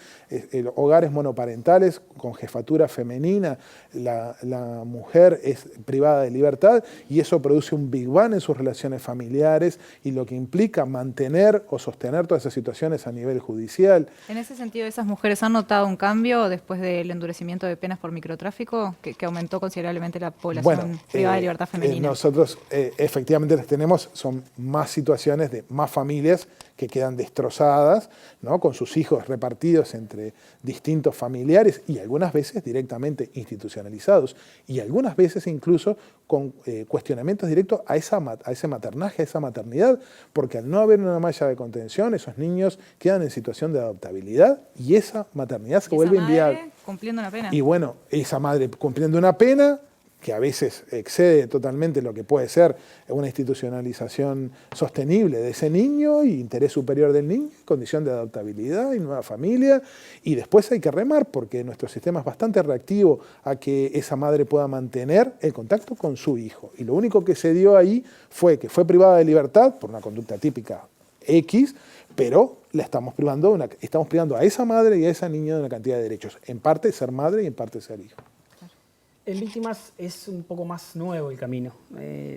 hogares monoparentales con jefatura femenina, la mujer es privada de libertad y eso produce un big bang en sus relaciones familiares y lo que implica mantener o sostener todas esas situaciones a nivel judicial. En ese sentido, ¿esas mujeres han notado un cambio después del endurecimiento de penas por microtráfico que aumentó considerablemente la población privada de libertad femenina? Nosotros efectivamente las tenemos, son más situaciones de más familias que quedan destrozadas, ¿no? Con sus hijos repartidos entre distintos familiares y algunas veces directamente institucionalizados y algunas veces incluso con cuestionamientos directos a ese maternaje, a esa maternidad, porque al no haber una malla de contención, esos niños quedan en situación de adoptabilidad y esa maternidad se vuelve inviable. Cumpliendo una pena. Y bueno, esa madre cumpliendo una pena que a veces excede totalmente lo que puede ser una institucionalización sostenible de ese niño y interés superior del niño, condición de adoptabilidad y nueva familia, y después hay que remar porque nuestro sistema es bastante reactivo a que esa madre pueda mantener el contacto con su hijo. Y lo único que se dio ahí fue que fue privada de libertad por una conducta típica X, pero la estamos privando a esa madre y a esa niña de una cantidad de derechos, en parte ser madre y en parte ser hijo. En víctimas es un poco más nuevo el camino.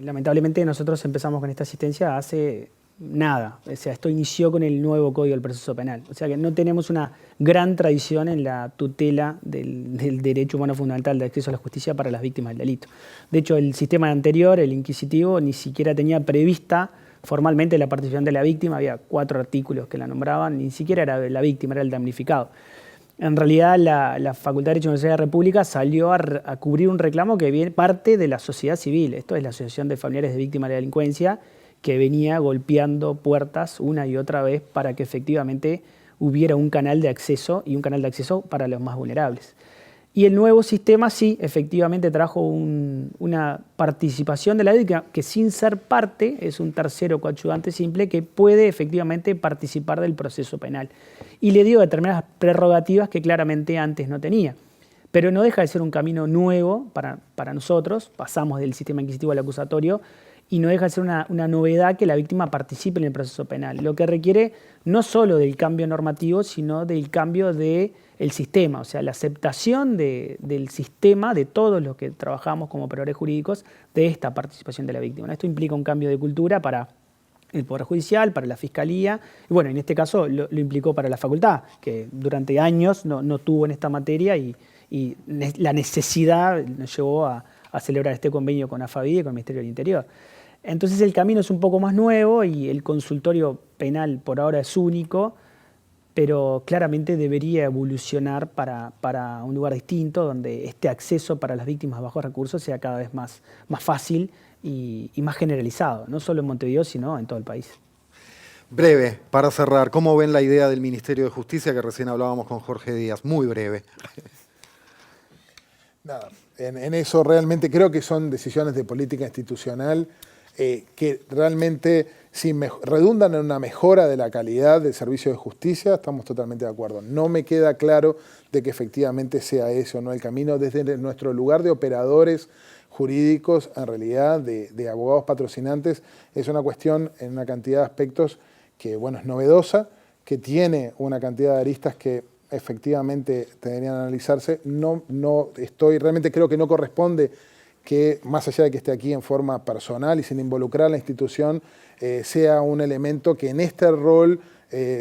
Lamentablemente nosotros empezamos con esta asistencia hace nada. O sea, esto inició con el nuevo Código del Proceso Penal. O sea que no tenemos una gran tradición en la tutela del derecho humano fundamental de acceso a la justicia para las víctimas del delito. De hecho, el sistema anterior, el inquisitivo, ni siquiera tenía prevista formalmente la participación de la víctima. Había 4 artículos que la nombraban, ni siquiera era la víctima, era el damnificado. En realidad, la Facultad de Derecho de la Universidad de la República salió a cubrir un reclamo que viene parte de la sociedad civil. Esto es la Asociación de Familiares de Víctimas de la Delincuencia, que venía golpeando puertas una y otra vez para que efectivamente hubiera un canal de acceso y un canal de acceso para los más vulnerables. Y el nuevo sistema sí, efectivamente trajo una participación de la víctima que sin ser parte es un tercero coayudante simple que puede efectivamente participar del proceso penal. Y le dio determinadas prerrogativas que claramente antes no tenía. Pero no deja de ser un camino nuevo para nosotros, pasamos del sistema inquisitivo al acusatorio, y no deja de ser una novedad que la víctima participe en el proceso penal, lo que requiere no solo del cambio normativo, sino del cambio del sistema, o sea, la aceptación del sistema, de todos los que trabajamos como operadores jurídicos, de esta participación de la víctima. Esto implica un cambio de cultura para el Poder Judicial, para la Fiscalía, y bueno, en este caso lo implicó para la Facultad, que durante años no tuvo en esta materia y la necesidad nos llevó a celebrar este convenio con AFAVIDE y con el Ministerio del Interior. Entonces el camino es un poco más nuevo y el consultorio penal por ahora es único, pero claramente debería evolucionar para un lugar distinto, donde este acceso para las víctimas de bajos recursos sea cada vez más fácil y más generalizado, no solo en Montevideo, sino en todo el país. Breve, para cerrar, ¿cómo ven la idea del Ministerio de Justicia que recién hablábamos con Jorge Díaz? Muy breve. Nada, en eso realmente creo que son decisiones de política institucional que realmente si redundan en una mejora de la calidad del servicio de justicia, estamos totalmente de acuerdo. No me queda claro de que efectivamente sea ese o no el camino desde nuestro lugar de operadores jurídicos, en realidad de abogados patrocinantes. Es una cuestión en una cantidad de aspectos que, bueno, es novedosa, que tiene una cantidad de aristas que efectivamente deberían analizarse. Realmente creo que no corresponde que, más allá de que esté aquí en forma personal y sin involucrar a la institución, sea un elemento que en este rol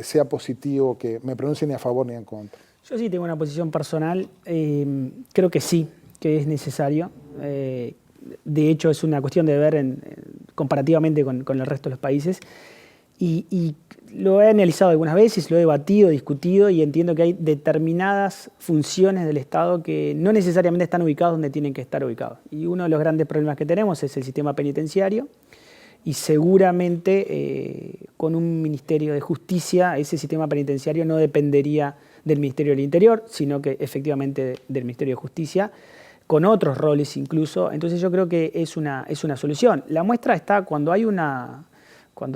sea positivo, que me pronuncie ni a favor ni en contra. Yo sí tengo una posición personal, creo que sí, que es necesario. De hecho, es una cuestión de ver comparativamente con el resto de los países. Y lo he analizado algunas veces, lo he debatido, discutido, y entiendo que hay determinadas funciones del Estado que no necesariamente están ubicadas donde tienen que estar ubicados. Y uno de los grandes problemas que tenemos es el sistema penitenciario, y seguramente con un Ministerio de Justicia ese sistema penitenciario no dependería del Ministerio del Interior, sino que efectivamente del Ministerio de Justicia, con otros roles incluso. Entonces yo creo que es una solución. La muestra está cuando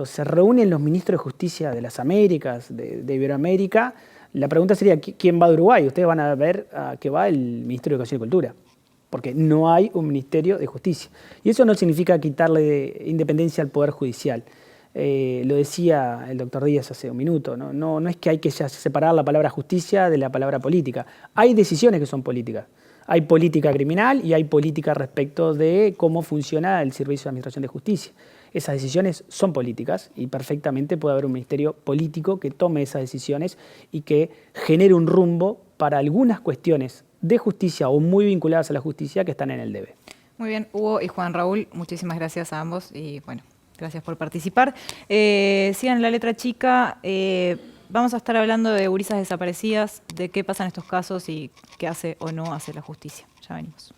se reúnen los ministros de Justicia de las Américas, de Iberoamérica. La pregunta sería, ¿quién va de Uruguay? Ustedes van a ver que va el Ministerio de Educación y Cultura, porque no hay un Ministerio de Justicia. Y eso no significa quitarle independencia al Poder Judicial. Lo decía el doctor Díaz hace un minuto, no es que hay que separar la palabra justicia de la palabra política. Hay decisiones que son políticas. Hay política criminal y hay política respecto de cómo funciona el Servicio de Administración de Justicia. Esas decisiones son políticas y perfectamente puede haber un ministerio político que tome esas decisiones y que genere un rumbo para algunas cuestiones de justicia o muy vinculadas a la justicia que están en el debe. Muy bien, Hugo y Juan Raúl, muchísimas gracias a ambos y bueno, gracias por participar. Sigan La Letra Chica, vamos a estar hablando de gurisas desaparecidas, de qué pasa en estos casos y qué hace o no hace la justicia. Ya venimos.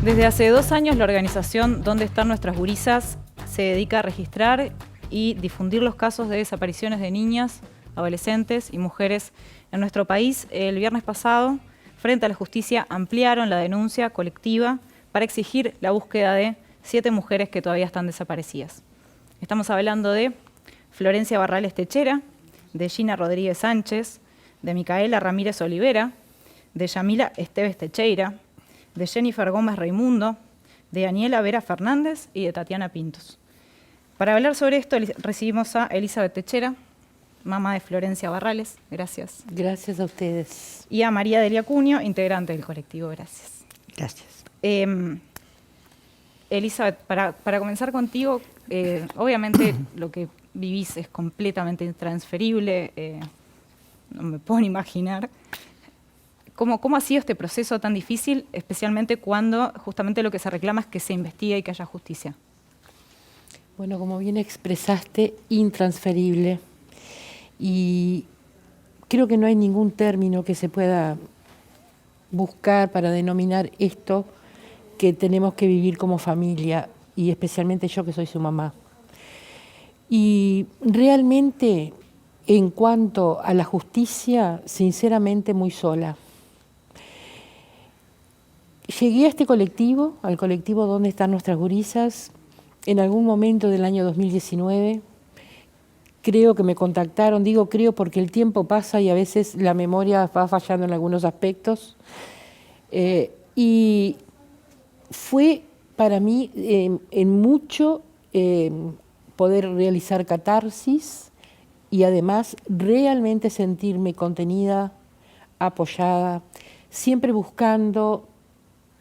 Desde hace 2 años la organización ¿Dónde están nuestras gurisas? Se dedica a registrar y difundir los casos de desapariciones de niñas, adolescentes y mujeres en nuestro país. El viernes pasado, frente a la justicia, ampliaron la denuncia colectiva para exigir la búsqueda de 7 mujeres que todavía están desaparecidas. Estamos hablando de Florencia Barrales Techera, de Gina Rodríguez Sánchez, de Micaela Ramírez Olivera, de Yamila Esteves Techeira, de Jennifer Gómez Raimundo, de Daniela Vera Fernández y de Tatiana Pintos. Para hablar sobre esto recibimos a Elizabeth Techera, mamá de Florencia Barrales, gracias. Gracias a ustedes. Y a María Delia Cunio, integrante del colectivo, gracias. Gracias. Elizabeth, para comenzar contigo, obviamente lo que vivís es completamente intransferible, no me puedo ni imaginar. ¿Cómo ha sido este proceso tan difícil, especialmente cuando justamente lo que se reclama es que se investigue y que haya justicia? Bueno, como bien expresaste, intransferible. Y creo que no hay ningún término que se pueda buscar para denominar esto que tenemos que vivir como familia, y especialmente yo que soy su mamá. Y realmente, en cuanto a la justicia, sinceramente muy sola. Llegué a este colectivo, al colectivo ¿Dónde están nuestras gurisas?, en algún momento del año 2019. Creo que me contactaron, digo creo porque el tiempo pasa y a veces la memoria va fallando en algunos aspectos. Y fue para mí en mucho poder realizar catarsis y además realmente sentirme contenida, apoyada, siempre buscando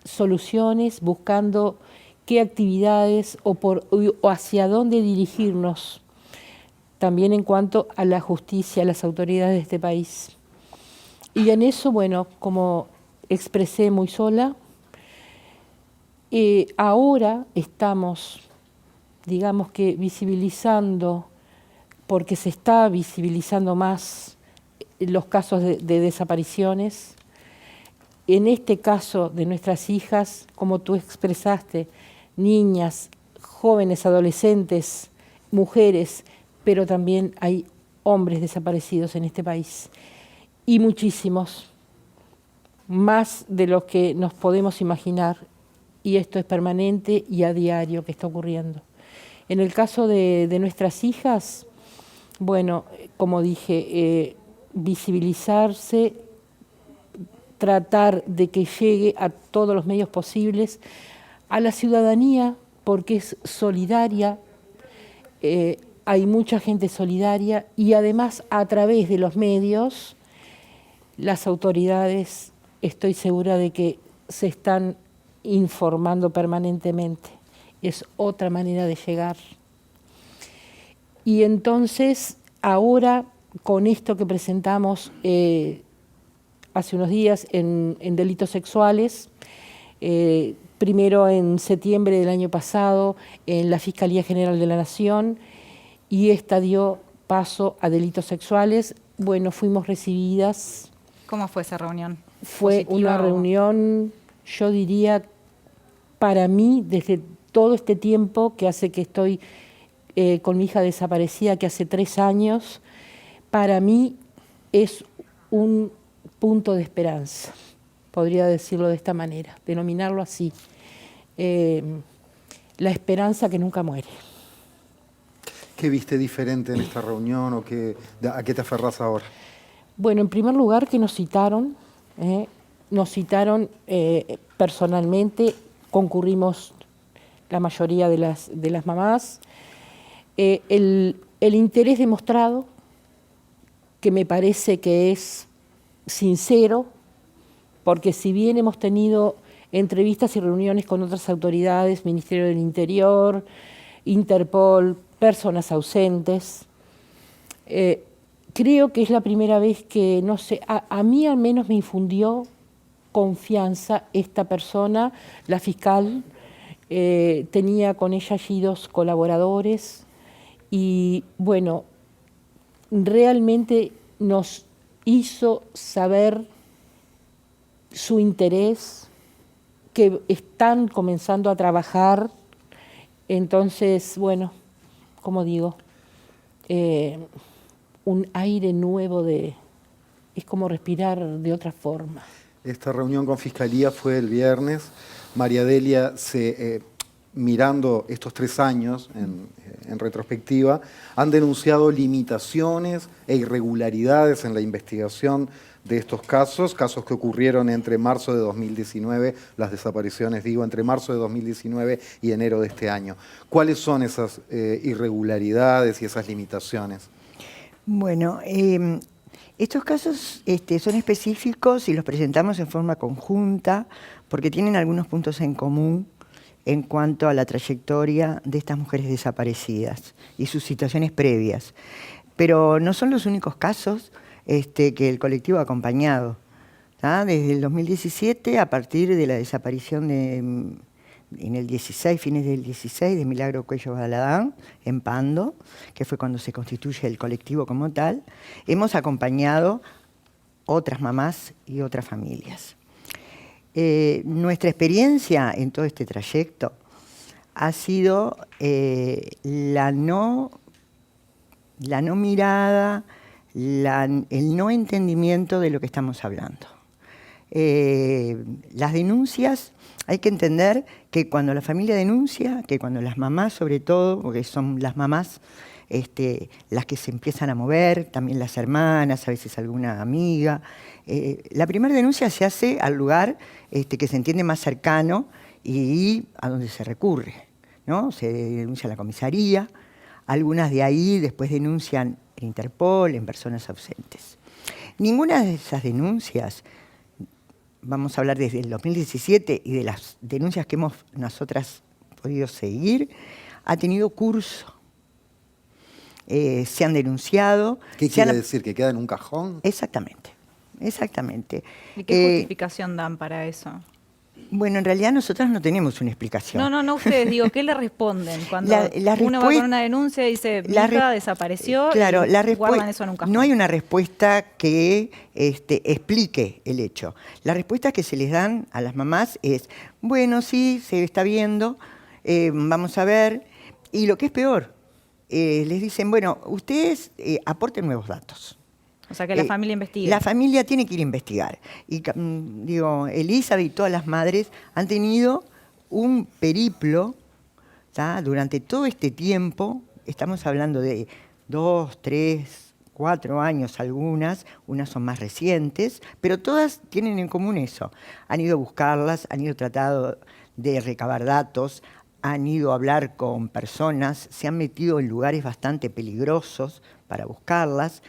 soluciones, buscando qué actividades o hacia dónde dirigirnos, también en cuanto a la justicia, a las autoridades de este país. Y en eso, bueno, como expresé muy sola, ahora estamos, digamos que visibilizando, porque se está visibilizando más los casos de desapariciones. En este caso de nuestras hijas, como tú expresaste, niñas, jóvenes, adolescentes, mujeres, pero también hay hombres desaparecidos en este país. Y muchísimos, más de los que nos podemos imaginar. Y esto es permanente y a diario que está ocurriendo. En el caso de nuestras hijas, bueno, como dije, visibilizarse, tratar de que llegue a todos los medios posibles, a la ciudadanía, porque es solidaria, hay mucha gente solidaria, y además a través de los medios, las autoridades, estoy segura de que se están informando permanentemente. Es otra manera de llegar. Y entonces, ahora, con esto que presentamos hace unos días en delitos sexuales, primero en septiembre del año pasado en la Fiscalía General de la Nación, y esta dio paso a delitos sexuales. Bueno, fuimos recibidas. ¿Cómo fue esa reunión? Fue una reunión, yo diría, para mí, desde todo este tiempo que hace que estoy con mi hija desaparecida, que hace 3 años, para mí es un punto de esperanza, podría decirlo de esta manera, denominarlo así. La esperanza que nunca muere. ¿Qué viste diferente en esta reunión o a qué te aferrás ahora? Bueno, en primer lugar que nos citaron personalmente, concurrimos la mayoría de las mamás. El interés demostrado, que me parece que es sincero, porque si bien hemos tenido entrevistas y reuniones con otras autoridades, Ministerio del Interior, Interpol, personas ausentes, creo que es la primera vez que, no sé, a mí al menos me infundió confianza esta persona, la fiscal. Tenía con ella allí 2 colaboradores y, bueno, realmente nos hizo saber su interés, que están comenzando a trabajar. Entonces, bueno, como digo, un aire nuevo es como respirar de otra forma. Esta reunión con Fiscalía fue el viernes. María Delia, mirando estos 3 años en retrospectiva, han denunciado limitaciones e irregularidades en la investigación de estos casos que ocurrieron entre marzo de 2019, las desapariciones, entre marzo de 2019 y enero de este año. ¿Cuáles son esas irregularidades y esas limitaciones? Bueno, estos casos son específicos y los presentamos en forma conjunta porque tienen algunos puntos en común en cuanto a la trayectoria de estas mujeres desaparecidas y sus situaciones previas. Pero no son los únicos casos que el colectivo ha acompañado. Desde el 2017, a partir de la desaparición en el 16, fines del 16, de Milagro Cuello Baladán, en Pando, que fue cuando se constituye el colectivo como tal, hemos acompañado otras mamás y otras familias. Nuestra experiencia en todo este trayecto ha sido la no mirada, el no entendimiento de lo que estamos hablando. Las denuncias, hay que entender que cuando la familia denuncia, que cuando las mamás sobre todo, porque son las mamás las que se empiezan a mover, también las hermanas, a veces alguna amiga, la primera denuncia se hace al lugar que se entiende más cercano y a donde se recurre, ¿no? Se denuncia a la comisaría, algunas de ahí después denuncian en Interpol, en personas ausentes. Ninguna de esas denuncias vamos a hablar desde el 2017 y de las denuncias que hemos nosotras podido seguir, ha tenido curso. Se han denunciado. ¿Qué quiere decir? ¿Que queda en un cajón? Exactamente, exactamente. ¿Y qué justificación dan para eso? Bueno, en realidad nosotras no tenemos una explicación. No ustedes, digo, ¿qué le responden? Cuando uno va con una denuncia y dice, mi hija desapareció, claro, y guardan eso en un cajón. No hay una respuesta que explique el hecho. Las respuestas que se les dan a las mamás es, bueno, sí, se está viendo, vamos a ver, y lo que es peor, les dicen, bueno, ustedes aporten nuevos datos. O sea, que la familia investigue. La familia tiene que ir a investigar. Y digo, Elizabeth y todas las madres han tenido un periplo, ¿tá? Durante todo este tiempo, estamos hablando de 2, 3, 4 años algunas, unas son más recientes, pero todas tienen en común eso. Han ido a buscarlas, han ido tratando de recabar datos, han ido a hablar con personas, se han metido en lugares bastante peligrosos para buscarlas,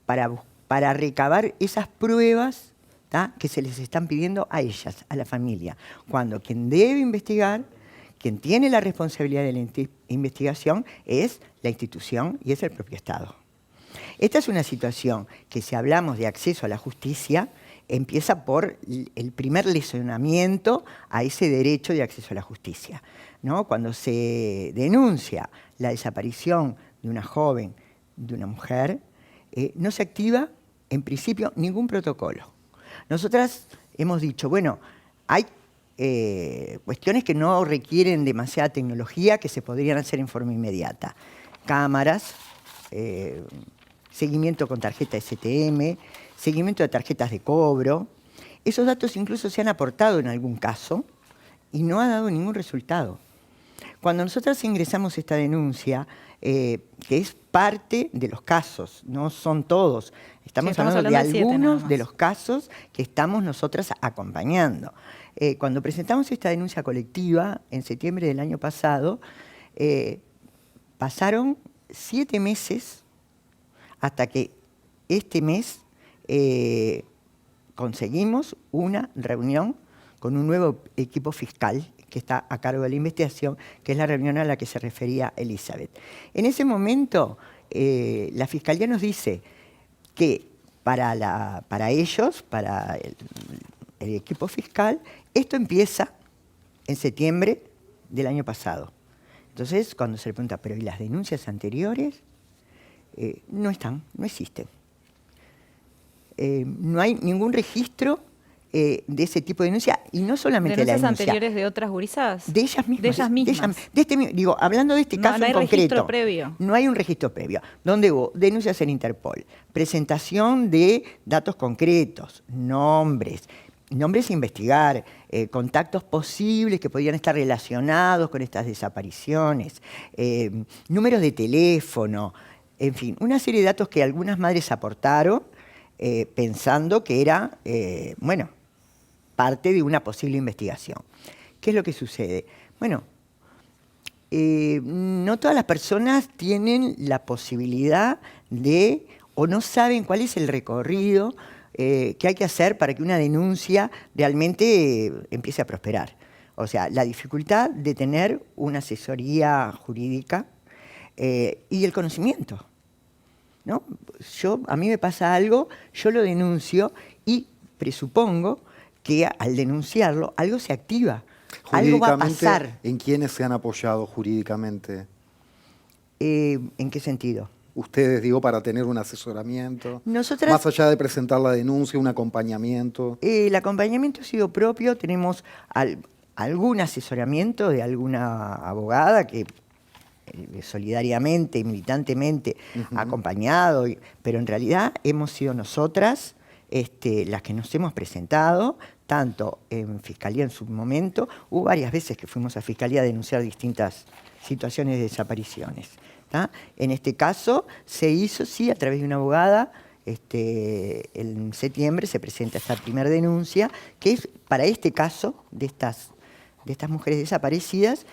para recabar esas pruebas, ¿tá? Que se les están pidiendo a ellas, a la familia. Cuando quien debe investigar, quien tiene la responsabilidad de la investigación es la institución y es el propio Estado. Esta es una situación que, si hablamos de acceso a la justicia, empieza por el primer lesionamiento a ese derecho de acceso a la justicia, ¿no? Cuando se denuncia la desaparición de una joven, de una mujer, no se activa, en principio, ningún protocolo. Nosotras hemos dicho, bueno, hay cuestiones que no requieren demasiada tecnología, que se podrían hacer en forma inmediata. Cámaras, seguimiento con tarjeta STM, seguimiento de tarjetas de cobro. Esos datos incluso se han aportado en algún caso y no ha dado ningún resultado. Cuando nosotros ingresamos esta denuncia, que es parte de los casos, no son todos, estamos hablando de algunos de los casos que estamos nosotras acompañando. Cuando presentamos esta denuncia colectiva en septiembre del año pasado, pasaron 7 meses hasta que este mes conseguimos una reunión con un nuevo equipo fiscal que está a cargo de la investigación, que es la reunión a la que se refería Elizabeth. En ese momento, la Fiscalía nos dice que para ellos, para el equipo fiscal, esto empieza en septiembre del año pasado. Entonces, cuando se le pregunta, ¿pero y las denuncias anteriores? No están, no existen. No hay ningún registro de ese tipo de denuncia, y no solamente de la denuncia. ¿Denuncias anteriores de otras gurisas? De ellas mismas. De ellas mismas. Digo, hablando de este caso no hay en concreto. Registro previo. No hay un registro previo. Donde hubo denuncias en Interpol, presentación de datos concretos, nombres a investigar, contactos posibles que podían estar relacionados con estas desapariciones, números de teléfono, en fin, una serie de datos que algunas madres aportaron pensando que era, parte de una posible investigación. ¿Qué es lo que sucede? Bueno, no todas las personas tienen la posibilidad de, o no saben cuál es el recorrido que hay que hacer para que una denuncia realmente empiece a prosperar. O sea, la dificultad de tener una asesoría jurídica y el conocimiento, ¿no? A mí me pasa algo, yo lo denuncio y presupongo que al denunciarlo algo se activa, algo va a pasar. ¿En quiénes se han apoyado jurídicamente? ¿En qué sentido? Ustedes, digo, para tener un asesoramiento, Nosotras, más allá de presentar la denuncia, un acompañamiento. El acompañamiento ha sido propio, tenemos algún asesoramiento de alguna abogada que solidariamente y militantemente ha acompañado, pero en realidad hemos sido nosotras las que nos hemos presentado, tanto en Fiscalía en su momento, hubo varias veces que fuimos a Fiscalía a denunciar distintas situaciones de desapariciones. ¿Tá? En este caso se hizo, sí, a través de una abogada. En septiembre se presenta esta primera denuncia, que es para este caso de estas mujeres desaparecidas.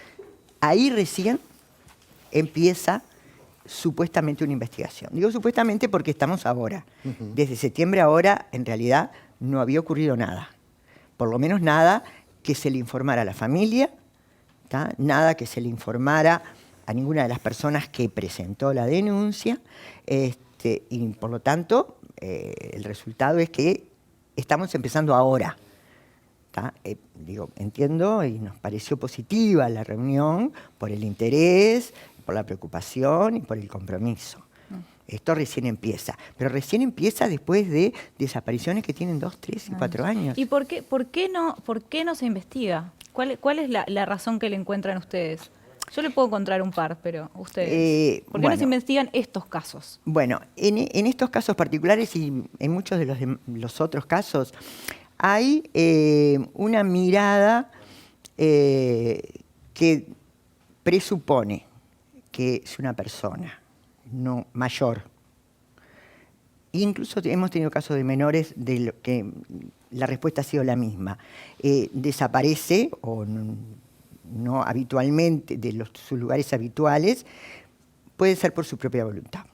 Ahí recién empieza supuestamente una investigación. Digo supuestamente porque estamos ahora. Desde septiembre ahora, en realidad, no había ocurrido nada. Por lo menos nada que se le informara a la familia, ¿tá? Nada que se le informara a ninguna de las personas que presentó la denuncia, y por lo tanto el resultado es que estamos empezando ahora. Entiendo y nos pareció positiva la reunión por el interés, por la preocupación y por el compromiso. Esto recién empieza, pero recién empieza después de desapariciones que tienen 2, 3 y 4 años. ¿Y por qué no se investiga? ¿Cuál es la razón que le encuentran ustedes? Yo le puedo encontrar un par, pero ustedes, ¿por qué no se investigan estos casos? Bueno, en estos casos particulares y en muchos de los otros casos, hay una mirada que presupone que es una persona no mayor. Incluso hemos tenido casos de menores de lo que la respuesta ha sido la misma. Desaparece o no habitualmente de sus lugares habituales, puede ser por su propia voluntad,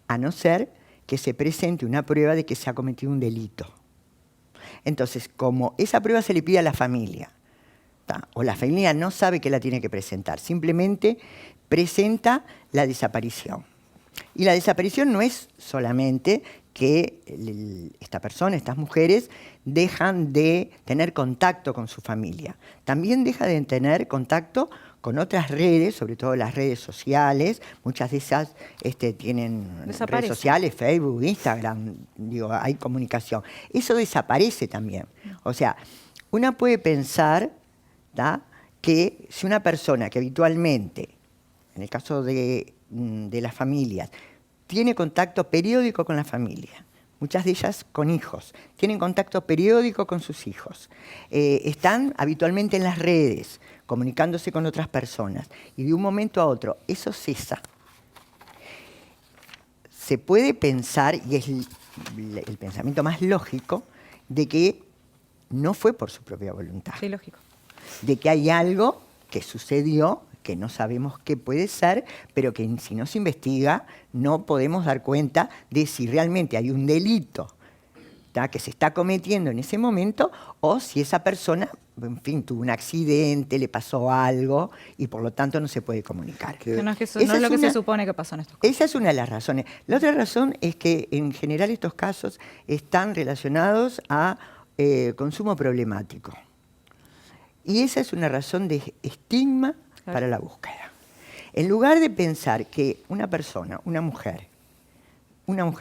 a no ser que se presente una prueba de que se ha cometido un delito. Entonces, como esa prueba se le pide a la familia, o la familia no sabe que la tiene que presentar, simplemente presenta la desaparición. Y la desaparición no es solamente que esta persona, estas mujeres, dejan de tener contacto con su familia. También deja de tener contacto con otras redes, sobre todo las redes sociales. Muchas de esas tienen redes sociales, Facebook, Instagram, hay comunicación. Eso desaparece también. O sea, una puede pensar que si una persona que habitualmente, en el caso de las familias, tiene contacto periódico con la familia, muchas de ellas con hijos, tienen contacto periódico con sus hijos, están habitualmente en las redes, comunicándose con otras personas, y de un momento a otro eso cesa. Se puede pensar, y es el pensamiento más lógico, de que no fue por su propia voluntad. Sí, lógico. De que hay algo que sucedió, que no sabemos qué puede ser, pero que si no se investiga no podemos dar cuenta de si realmente hay un delito que se está cometiendo en ese momento o si esa persona, en fin, tuvo un accidente, le pasó algo y por lo tanto no se puede comunicar. No es lo que se supone que pasó en estos casos. Esa es una de las razones. La otra razón es que en general estos casos están relacionados a consumo problemático. Y esa es una razón de estigma para la búsqueda. En lugar de pensar que una persona, una mujer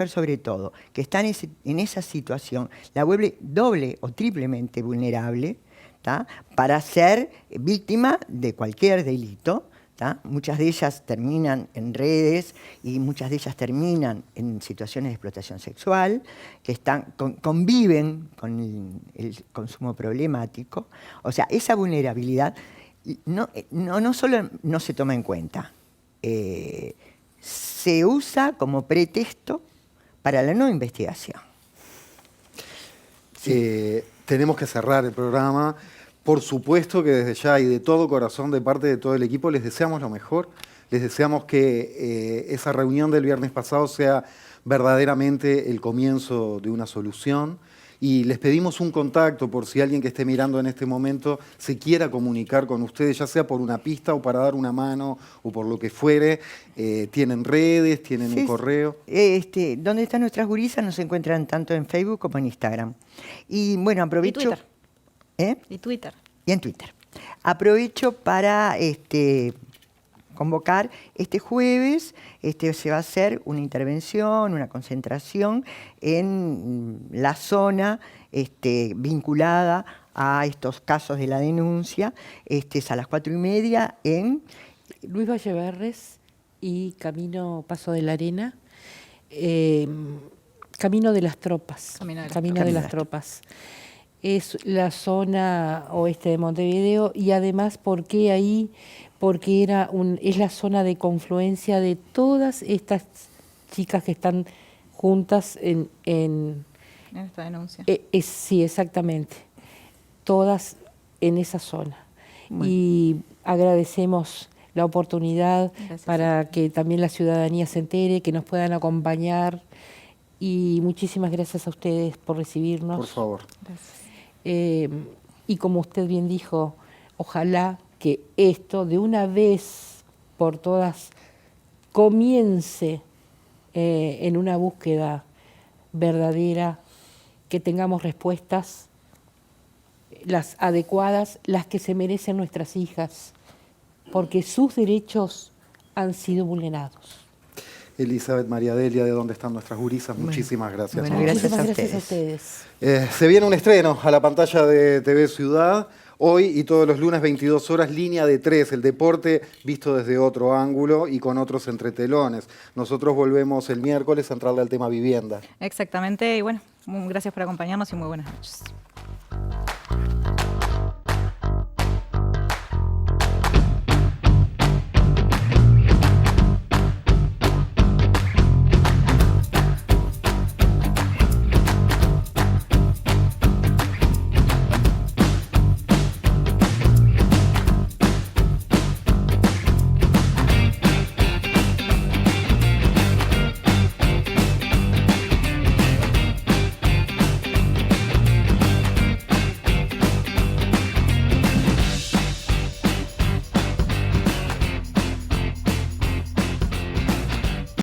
sobre todo, que está en esa situación, la vuelve doble o triplemente vulnerable para ser víctima de cualquier delito. Muchas de ellas terminan en redes y muchas de ellas terminan en situaciones de explotación sexual, que conviven con el consumo problemático. O sea, esa vulnerabilidad no solo no se toma en cuenta, se usa como pretexto para la no investigación. Tenemos que cerrar el programa. Por supuesto que desde ya y de todo corazón, de parte de todo el equipo, les deseamos lo mejor. Les deseamos que esa reunión del viernes pasado sea verdaderamente el comienzo de una solución. Y les pedimos un contacto por si alguien que esté mirando en este momento se quiera comunicar con ustedes, ya sea por una pista o para dar una mano o por lo que fuere. ¿Tienen redes? ¿Tienen un correo? Donde están nuestras gurisas nos encuentran tanto en Facebook como en Instagram. Y bueno, aprovecho... ¿Y Twitter? ¿Y Twitter? Y en Twitter. Aprovecho para convocar este jueves, se va a hacer una intervención, una concentración en la zona vinculada a estos casos de la denuncia. Es a las 4:30 en Luis Valleverres y Camino Paso de la Arena, Camino de las Tropas. Camino de las Tropas. Es la zona oeste de Montevideo y además, ¿por qué ahí? Porque es la zona de confluencia de todas estas chicas que están juntas en esta denuncia. Sí, exactamente. Todas en esa zona. Bueno. Y agradecemos la oportunidad para que también la ciudadanía se entere, que nos puedan acompañar y muchísimas gracias a ustedes por recibirnos. Por favor. Y como usted bien dijo, ojalá que esto de una vez por todas comience en una búsqueda verdadera, que tengamos respuestas, las adecuadas, las que se merecen nuestras hijas, porque sus derechos han sido vulnerados. Elizabeth, María Delia, ¿de dónde están nuestras gurisas? Muchísimas gracias. Bueno, gracias a Muchísimas gracias ustedes. a ustedes. Se viene un estreno a la pantalla de TV Ciudad. Hoy y todos los lunes, 22 horas, Línea de 3, el deporte visto desde otro ángulo y con otros entretelones. Nosotros volvemos el miércoles a entrarle al tema vivienda. Exactamente, y bueno, gracias por acompañarnos y muy buenas noches.